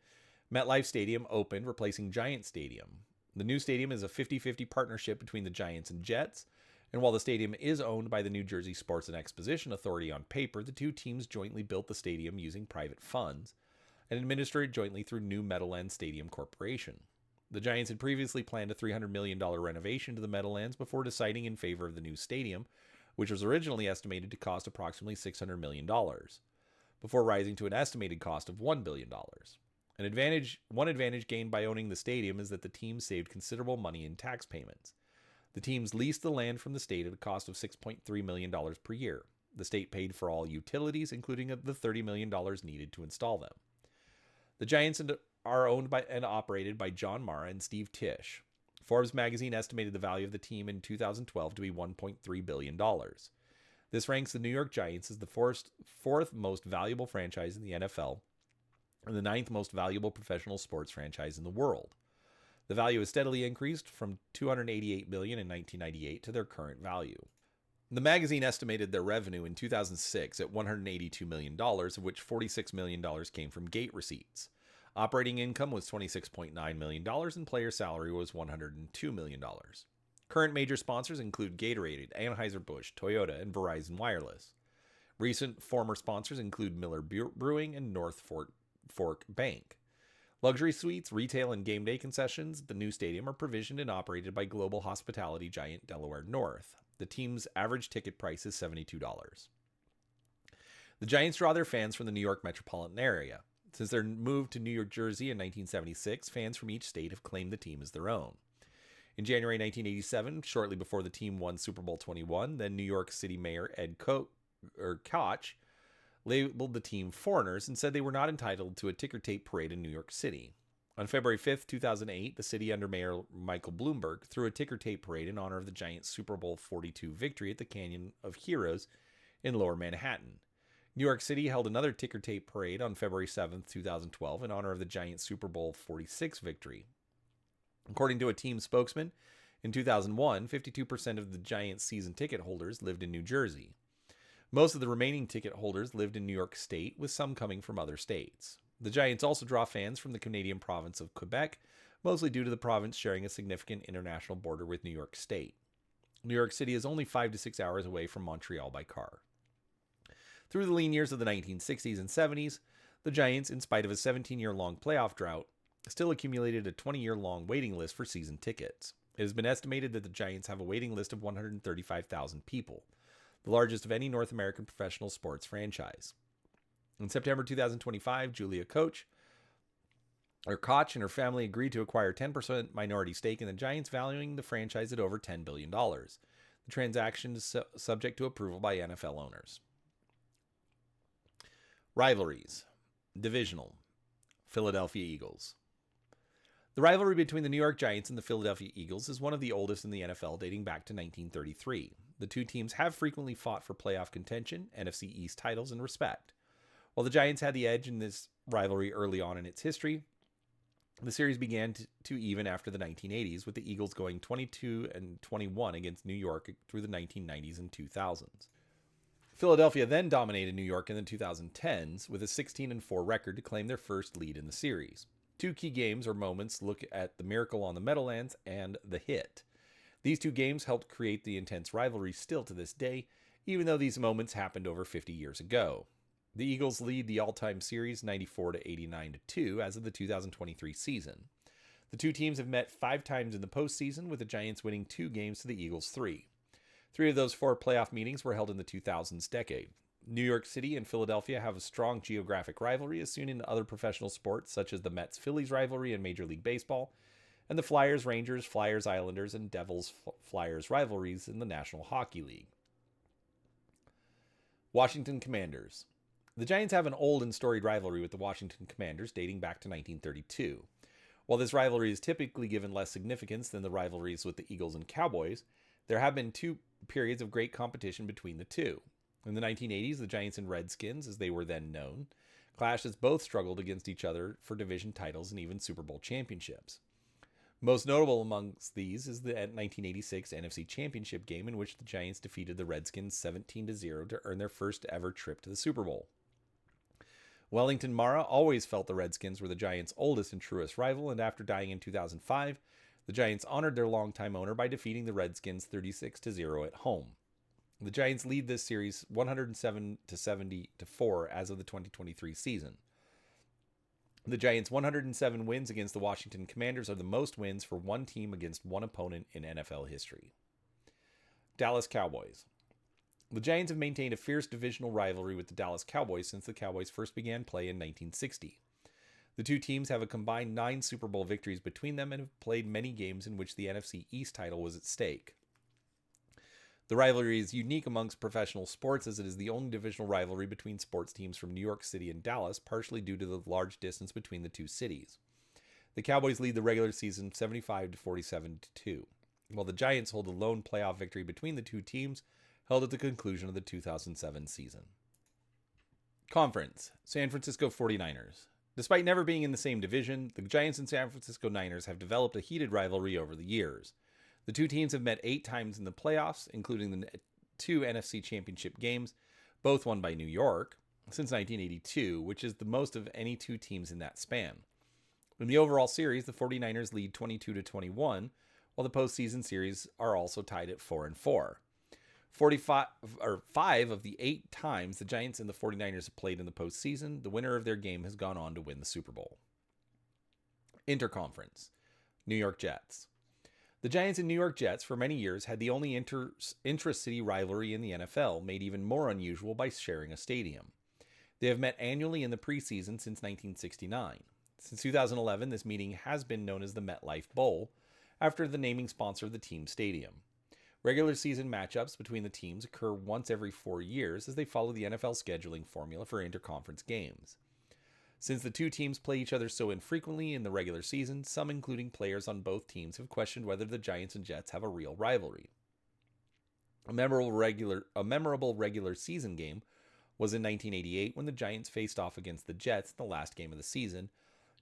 MetLife Stadium opened, replacing Giant Stadium. The new stadium is a 50-50 partnership between the Giants and Jets, and while the stadium is owned by the New Jersey Sports and Exposition Authority on paper, the 2 teams jointly built the stadium using private funds and administer it jointly through New Meadowlands Stadium Corporation. The Giants had previously planned a $300 million renovation to the Meadowlands before deciding in favor of the new stadium, which was originally estimated to cost approximately $600 million, before rising to an estimated cost of $1 billion. One advantage gained by owning the stadium is that the team saved considerable money in tax payments. The teams leased the land from the state at a cost of $6.3 million per year. The state paid for all utilities, including the $30 million needed to install them. The Giants are owned by and operated by John Mara and Steve Tisch. Forbes magazine estimated the value of the team in 2012 to be $1.3 billion. This ranks the New York Giants as the fourth most valuable franchise in the NFL and the 9th most valuable professional sports franchise in the world. The value has steadily increased from $288 million in 1998 to their current value. The magazine estimated their revenue in 2006 at $182 million, of which $46 million came from gate receipts. Operating income was $26.9 million and player salary was $102 million. Current major sponsors include Gatorade, Anheuser-Busch, Toyota, and Verizon Wireless. Recent former sponsors include Miller Brewing and North Fork Bank. Luxury suites, retail, and game day concessions at the new stadium are provisioned and operated by global hospitality giant Delaware North. The team's average ticket price is $72. The Giants draw their fans from the New York metropolitan area. Since their move to New York, Jersey in 1976, fans from each state have claimed the team as their own. In January 1987, shortly before the team won Super Bowl 21, then New York City Mayor Ed Koch labeled the team foreigners and said they were not entitled to a ticker tape parade in New York City. On February 5, 2008, the city under Mayor Michael Bloomberg threw a ticker tape parade in honor of the Giants' Super Bowl 42 victory at the Canyon of Heroes in Lower Manhattan. New York City held another ticker tape parade on February 7, 2012 in honor of the Giants' Super Bowl 46 victory. According to a team spokesman, in 2001, 52% of the Giants' season ticket holders lived in New Jersey. Most of the remaining ticket holders lived in New York State, with some coming from other states. The Giants also draw fans from the Canadian province of Quebec, mostly due to the province sharing a significant international border with New York State. New York City is only 5 to 6 hours away from Montreal by car. Through the lean years of the 1960s and 70s, the Giants, in spite of a 17-year-long playoff drought, still accumulated a 20-year-long waiting list for season tickets. It has been estimated that the Giants have a waiting list of 135,000 people, the largest of any North American professional sports franchise. In September 2025, Julia Koch and her family agreed to acquire 10% minority stake in the Giants, valuing the franchise at over $10 billion. The transaction is subject to approval by NFL owners. Rivalries. Divisional. Philadelphia Eagles. The rivalry between the New York Giants and the Philadelphia Eagles is one of the oldest in the NFL, dating back to 1933. The two teams have frequently fought for playoff contention, NFC East titles, and respect. While the Giants had the edge in this rivalry early on in its history, the series began to even after the 1980s, with the Eagles going 22-21 against New York through the 1990s and 2000s. Philadelphia then dominated New York in the 2010s with a 16-4 record to claim their first lead in the series. Two key games or moments look at the Miracle on the Meadowlands and the Hit. These two games helped create the intense rivalry still to this day, even though these moments happened over 50 years ago. The Eagles lead the all-time series 94-89-2 as of the 2023 season. The two teams have met 5 times in the postseason, with the Giants winning 2 games to the Eagles' 3. 3 of those 4 playoff meetings were held in the 2000s decade. New York City and Philadelphia have a strong geographic rivalry, as seen in other professional sports such as the Mets-Phillies rivalry in Major League Baseball, and the Flyers-Rangers, Flyers-Islanders, and Devils-Flyers rivalries in the National Hockey League. Washington Commanders. The Giants have an old and storied rivalry with the Washington Commanders dating back to 1932. While this rivalry is typically given less significance than the rivalries with the Eagles and Cowboys, there have been 2 periods of great competition between the two. In the 1980s, the Giants and Redskins, as they were then known, clashed as both struggled against each other for division titles and even Super Bowl championships. Most notable amongst these is the 1986 NFC Championship game, in which the Giants defeated the Redskins 17-0 to earn their first ever trip to the Super Bowl. Wellington Mara always felt the Redskins were the Giants' oldest and truest rival, and after dying in 2005, the Giants honored their longtime owner by defeating the Redskins 36-0 at home. The Giants lead this series 107-74 as of the 2023 season. The Giants' 107 wins against the Washington Commanders are the most wins for one team against one opponent in NFL history. Dallas Cowboys. The Giants have maintained a fierce divisional rivalry with the Dallas Cowboys since the Cowboys first began play in 1960. The two teams have a combined 9 Super Bowl victories between them and have played many games in which the NFC East title was at stake. The rivalry is unique amongst professional sports, as it is the only divisional rivalry between sports teams from New York City and Dallas, partially due to the large distance between the two cities. The Cowboys lead the regular season 75-47-2, while the Giants hold a lone playoff victory between the two teams, held at the conclusion of the 2007 season. Conference. San Francisco 49ers. Despite never being in the same division, the Giants and San Francisco Niners have developed a heated rivalry over the years. The two teams have met 8 times in the playoffs, including the 2 NFC Championship games, both won by New York, since 1982, which is the most of any two teams in that span. In the overall series, the 49ers lead 22-21, while the postseason series are also tied at 4-4. 5 of the 8 times the Giants and the 49ers have played in the postseason, the winner of their game has gone on to win the Super Bowl. Interconference. New York Jets. The Giants and New York Jets for many years had the only intra-city rivalry in the NFL, made even more unusual by sharing a stadium. They have met annually in the preseason since 1969. Since 2011, this meeting has been known as the MetLife Bowl, after the naming sponsor of the team's stadium. Regular season matchups between the teams occur once every 4 years as they follow the NFL scheduling formula for interconference games. Since the two teams play each other so infrequently in the regular season, some, including players on both teams, have questioned whether the Giants and Jets have a real rivalry. A memorable regular season game was in 1988 when the Giants faced off against the Jets in the last game of the season,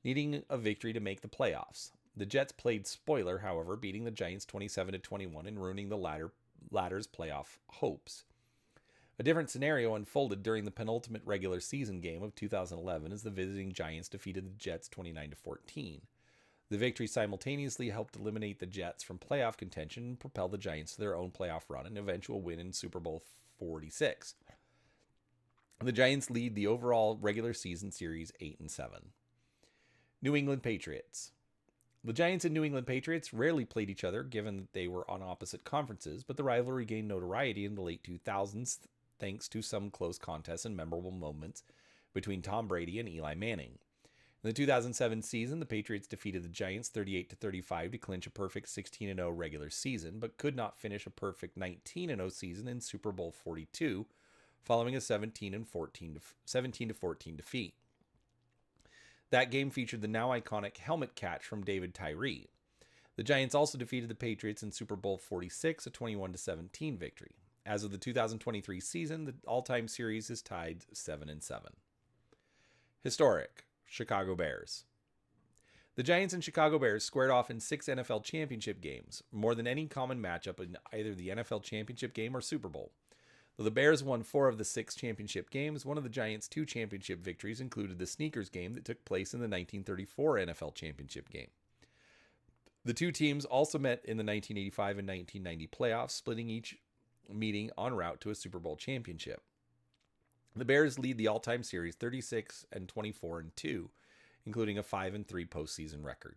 needing a victory to make the playoffs. The Jets played spoiler, however, beating the Giants 27-21 and ruining the latter's playoff hopes. A different scenario unfolded during the penultimate regular season game of 2011 as the visiting Giants defeated the Jets 29-14. The victory simultaneously helped eliminate the Jets from playoff contention and propel the Giants to their own playoff run and eventual win in Super Bowl 46. The Giants lead the overall regular season series 8-7. New England Patriots. The Giants and New England Patriots rarely played each other given that they were on opposite conferences, but the rivalry gained notoriety in the late 2000s thanks to some close contests and memorable moments between Tom Brady and Eli Manning. In the 2007 season, the Patriots defeated the Giants 38-35 to clinch a perfect 16-0 regular season, but could not finish a perfect 19-0 season in Super Bowl 42, following a 17-14 defeat. That game featured the now iconic helmet catch from David Tyree. The Giants also defeated the Patriots in Super Bowl 46, a 21-17 victory. As of the 2023 season, the all-time series is tied 7-7. Historic. Chicago Bears. The Giants and Chicago Bears squared off in 6 NFL championship games, more than any common matchup in either the NFL championship game or Super Bowl. Though the Bears won 4 of the 6 championship games, one of the Giants' 2 championship victories included the Sneakers game that took place in the 1934 NFL championship game. The two teams also met in the 1985 and 1990 playoffs, splitting each meeting en route to a Super Bowl championship. The Bears lead the all-time series 36-24-2, including a 5-3 postseason record.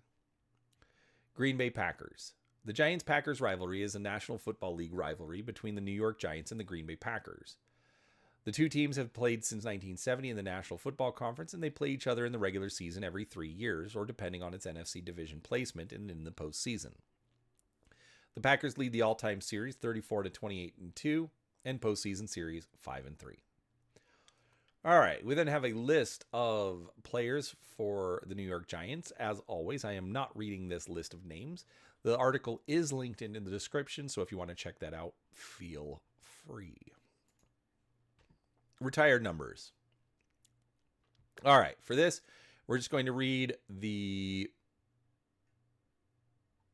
Green Bay Packers. The Giants-Packers rivalry is a National Football League rivalry between the New York Giants and the Green Bay Packers. The two teams have played since 1970 in the National Football Conference, and they play each other in the regular season every 3 years, or depending on its NFC division placement and in the postseason. The Packers lead the all-time series 34-28-2 and postseason series 5-3. All right, we then have a list of players for the New York Giants. As always, I am not reading this list of names. The article is linked in the description, so if you want to check that out, feel free. Retired numbers. All right, for this, we're just going to read the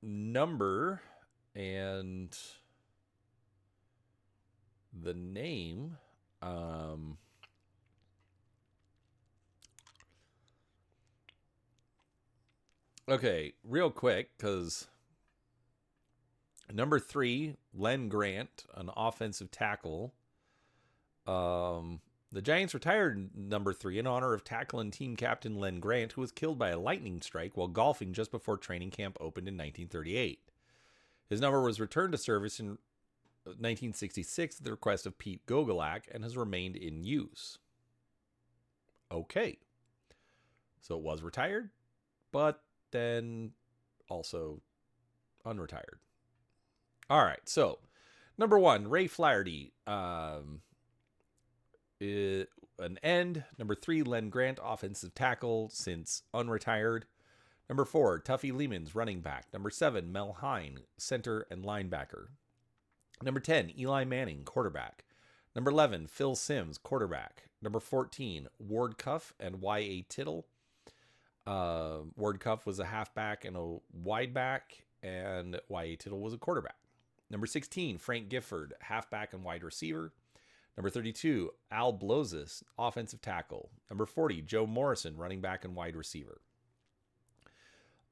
number and the name. Okay, real quick, because number 3, Len Grant, an offensive tackle. The Giants retired number 3 in honor of tackle and team captain Len Grant, who was killed by a lightning strike while golfing just before training camp opened in 1938. His number was returned to service in 1966 at the request of Pete Gogolak and has remained in use. Okay. So it was retired, but then also unretired. All right, so number 1, Ray Flaherty, an end. Number 3, Len Grant, offensive tackle, since unretired. Number 4, Tuffy Lehmans, running back. Number 7, Mel Hine, center and linebacker. Number 10, Eli Manning, quarterback. Number 11, Phil Simms, quarterback. Number 14, Ward Cuff and Y.A. Tittle. Ward Cuff was a halfback and a wideback, and Y.A. Tittle was a quarterback. Number 16, Frank Gifford, halfback and wide receiver. Number 32, Al Blozis, offensive tackle. Number 40, Joe Morrison, running back and wide receiver.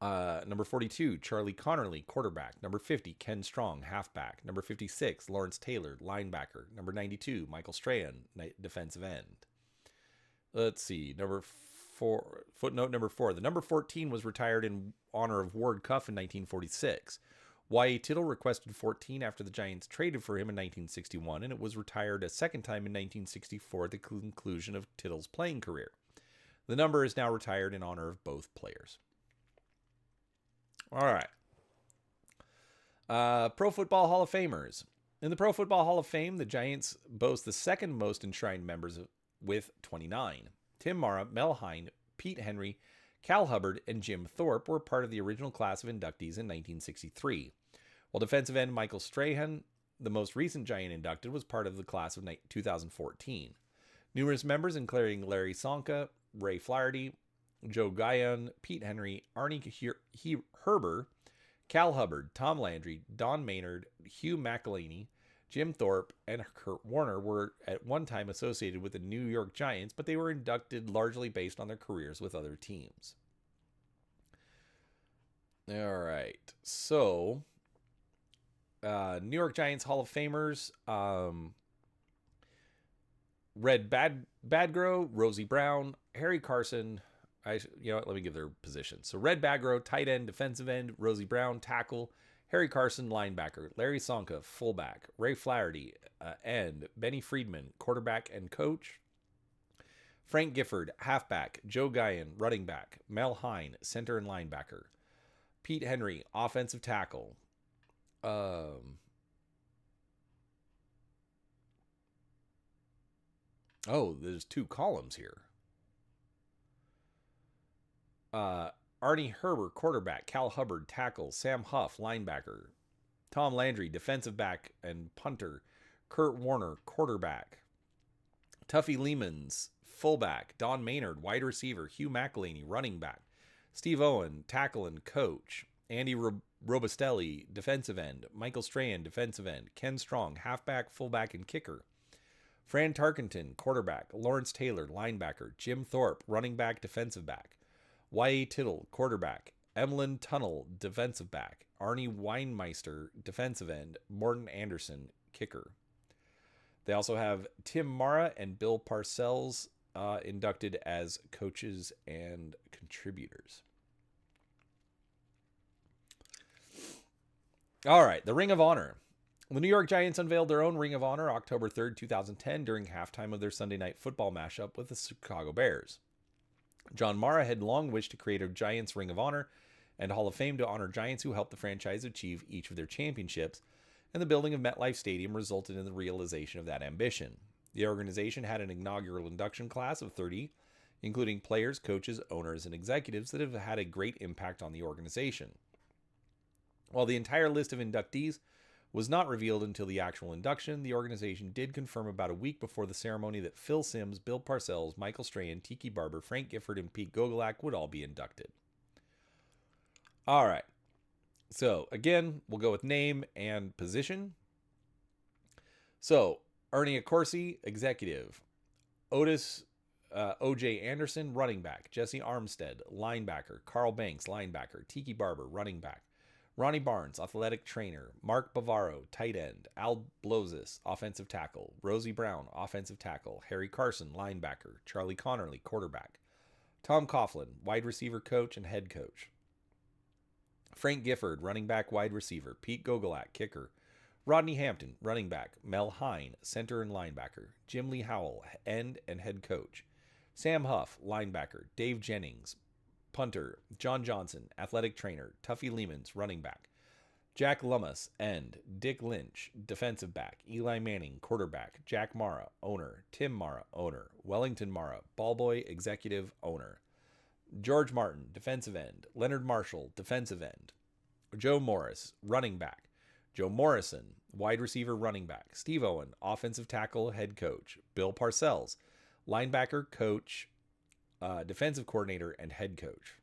Number 42, Charlie Connerly, quarterback. Number 50, Ken Strong, halfback. Number 56, Lawrence Taylor, linebacker. Number 92, Michael Strahan, defensive end. Let's see, footnote number 4. The number 14 was retired in honor of Ward Cuff in 1946. Y.A. Tittle requested 14 after the Giants traded for him in 1961, and it was retired a second time in 1964 at the conclusion of Tittle's playing career. The number is now retired in honor of both players. All right. Pro Football Hall of Famers. In the Pro Football Hall of Fame, the Giants boast the second most enshrined members with 29. Tim Mara, Mel Hein, Pete Henry, Cal Hubbard, and Jim Thorpe were part of the original class of inductees in 1963. While defensive end Michael Strahan, the most recent Giant inducted, was part of the class of 2014. Numerous members, including Larry Csonka, Ray Flaherty, Joe Guyon, Pete Henry, Arnie Herber, Cal Hubbard, Tom Landry, Don Maynard, Hugh McElhaney, Jim Thorpe, and Kurt Warner were at one time associated with the New York Giants, but they were inducted largely based on their careers with other teams. All right. So, New York Giants Hall of Famers, Red Badgrow, Rosie Brown, Harry Carson. Let me give their positions. So Red Badgrow, tight end, defensive end. Rosie Brown, tackle. Harry Carson, linebacker. Larry Csonka, fullback. Ray Flaherty, end. Benny Friedman, quarterback and coach. Frank Gifford, halfback. Joe Guyon, running back. Mel Hein, center and linebacker. Pete Henry, offensive tackle. There's two columns here. Arnie Herber, quarterback. Cal Hubbard, tackle. Sam Huff, linebacker. Tom Landry, defensive back and punter. Kurt Warner, quarterback. Tuffy Lehmans, fullback. Don Maynard, wide receiver. Hugh McElhaney, running back. Steve Owen, tackle and coach. Andy Robustelli, defensive end. Michael Strahan, defensive end. Ken Strong, halfback, fullback, and kicker. Fran Tarkenton, quarterback. Lawrence Taylor, linebacker. Jim Thorpe, running back, defensive back. Y.A. Tittle, quarterback. Emlyn Tunnell, defensive back. Arnie Weinmeister, defensive end. Morton Anderson, kicker. They also have Tim Mara and Bill Parcells inducted as coaches and contributors. All right, the Ring of Honor. The New York Giants unveiled their own Ring of Honor October 3rd, 2010 during halftime of their Sunday night football matchup with the Chicago Bears. John Mara had long wished to create a Giants Ring of Honor and Hall of Fame to honor Giants who helped the franchise achieve each of their championships, and the building of MetLife Stadium resulted in the realization of that ambition. The organization had an inaugural induction class of 30, including players, coaches, owners, and executives that have had a great impact on the organization. While the entire list of inductees was not revealed until the actual induction, the organization did confirm about a week before the ceremony that Phil Simms, Bill Parcells, Michael Strahan, Tiki Barber, Frank Gifford, and Pete Gogolak would all be inducted. All right. So, again, we'll go with name and position. So, Ernie Accorsi, executive. O.J. Anderson, running back. Jesse Armstead, linebacker. Carl Banks, linebacker. Tiki Barber, running back. Ronnie Barnes, athletic trainer. Mark Bavaro, tight end. Al Blozis, offensive tackle. Rosie Brown, offensive tackle. Harry Carson, linebacker. Charlie Connerly, quarterback. Tom Coughlin, wide receiver coach and head coach. Frank Gifford, running back, wide receiver. Pete Gogolak, kicker. Rodney Hampton, running back. Mel Hein, center and linebacker. Jim Lee Howell, end and head coach. Sam Huff, linebacker. Dave Jennings, punter. John Johnson, athletic trainer. Tuffy Lehmans, running back. Jack Lummus, end. Dick Lynch, defensive back. Eli Manning, quarterback. Jack Mara, owner. Tim Mara, owner. Wellington Mara, ballboy, executive, owner. George Martin, defensive end. Leonard Marshall, defensive end. Joe Morris, running back. Joe Morrison, wide receiver, running back. Steve Owen, offensive tackle, head coach. Bill Parcells, linebacker, coach, defensive coordinator, and head coach.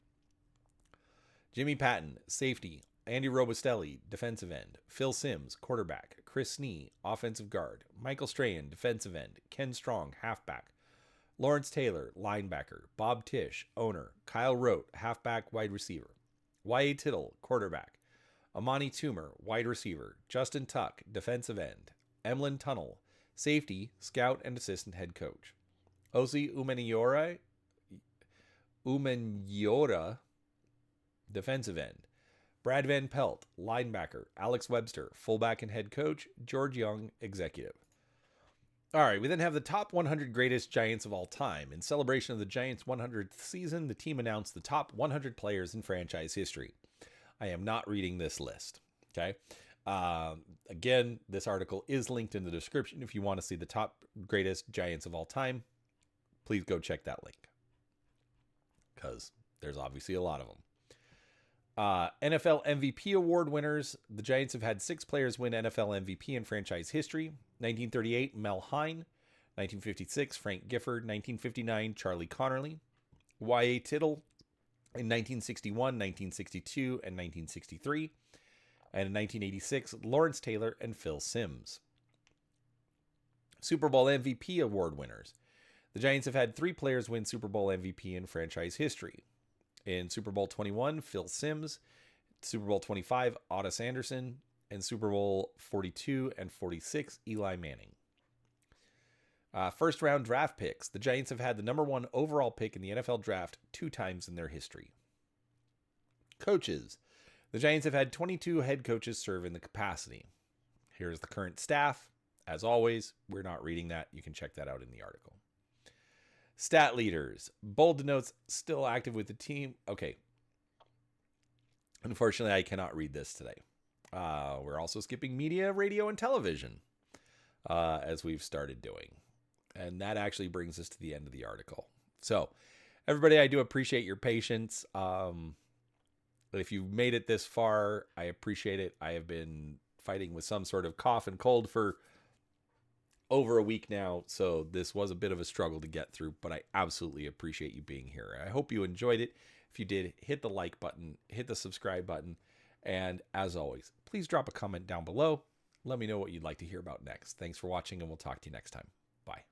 Jimmy Patton, safety. Andy Robustelli, defensive end. Phil Simms, quarterback. Chris Snee, offensive guard. Michael Strahan, defensive end. Ken Strong, halfback. Lawrence Taylor, linebacker. Bob Tisch, owner. Kyle Rote, halfback, wide receiver. Y.A. Tittle, quarterback. Amani Toomer, wide receiver. Justin Tuck, defensive end. Emlyn Tunnel, safety, scout, and assistant head coach. Osi Umenyiora, defensive end. Brad Van Pelt, linebacker. Alex Webster, fullback and head coach. George Young, executive. All right, we then have the top 100 greatest Giants of all time. In celebration of the Giants' 100th season, the team announced the top 100 players in franchise history. I am not reading this list, okay? Again, this article is linked in the description. If you want to see the top greatest Giants of all time, please go check that link, because there's obviously a lot of them. NFL MVP award winners. The Giants have had 6 players win NFL MVP in franchise history. 1938, Mel Hein. 1956, Frank Gifford. 1959, Charlie Connerly. Y.A. Tittle in 1961, 1962, and 1963. And in 1986, Lawrence Taylor and Phil Simms. Super Bowl MVP award winners. The Giants have had 3 players win Super Bowl MVP in franchise history. In Super Bowl 21, Phil Simms. Super Bowl 25, Otis Anderson. And Super Bowl 42 and 46, Eli Manning. First round draft picks. The Giants have had the number 1 overall pick in the NFL draft 2 times in their history. Coaches. The Giants have had 22 head coaches serve in the capacity. Here's the current staff. As always, we're not reading that. You can check that out in the article. Stat leaders. Bold denotes still active with the team. Okay. Unfortunately, I cannot read this today. We're also skipping media, radio, and television, as we've started doing. And that actually brings us to the end of the article. So, everybody, I do appreciate your patience. If you've made it this far, I appreciate it. I have been fighting with some sort of cough and cold for over a week now, so this was a bit of a struggle to get through, but I absolutely appreciate you being here. I hope you enjoyed it. If you did, hit the like button, hit the subscribe button, and as always, please drop a comment down below. Let me know what you'd like to hear about next. Thanks for watching, and we'll talk to you next time. Bye.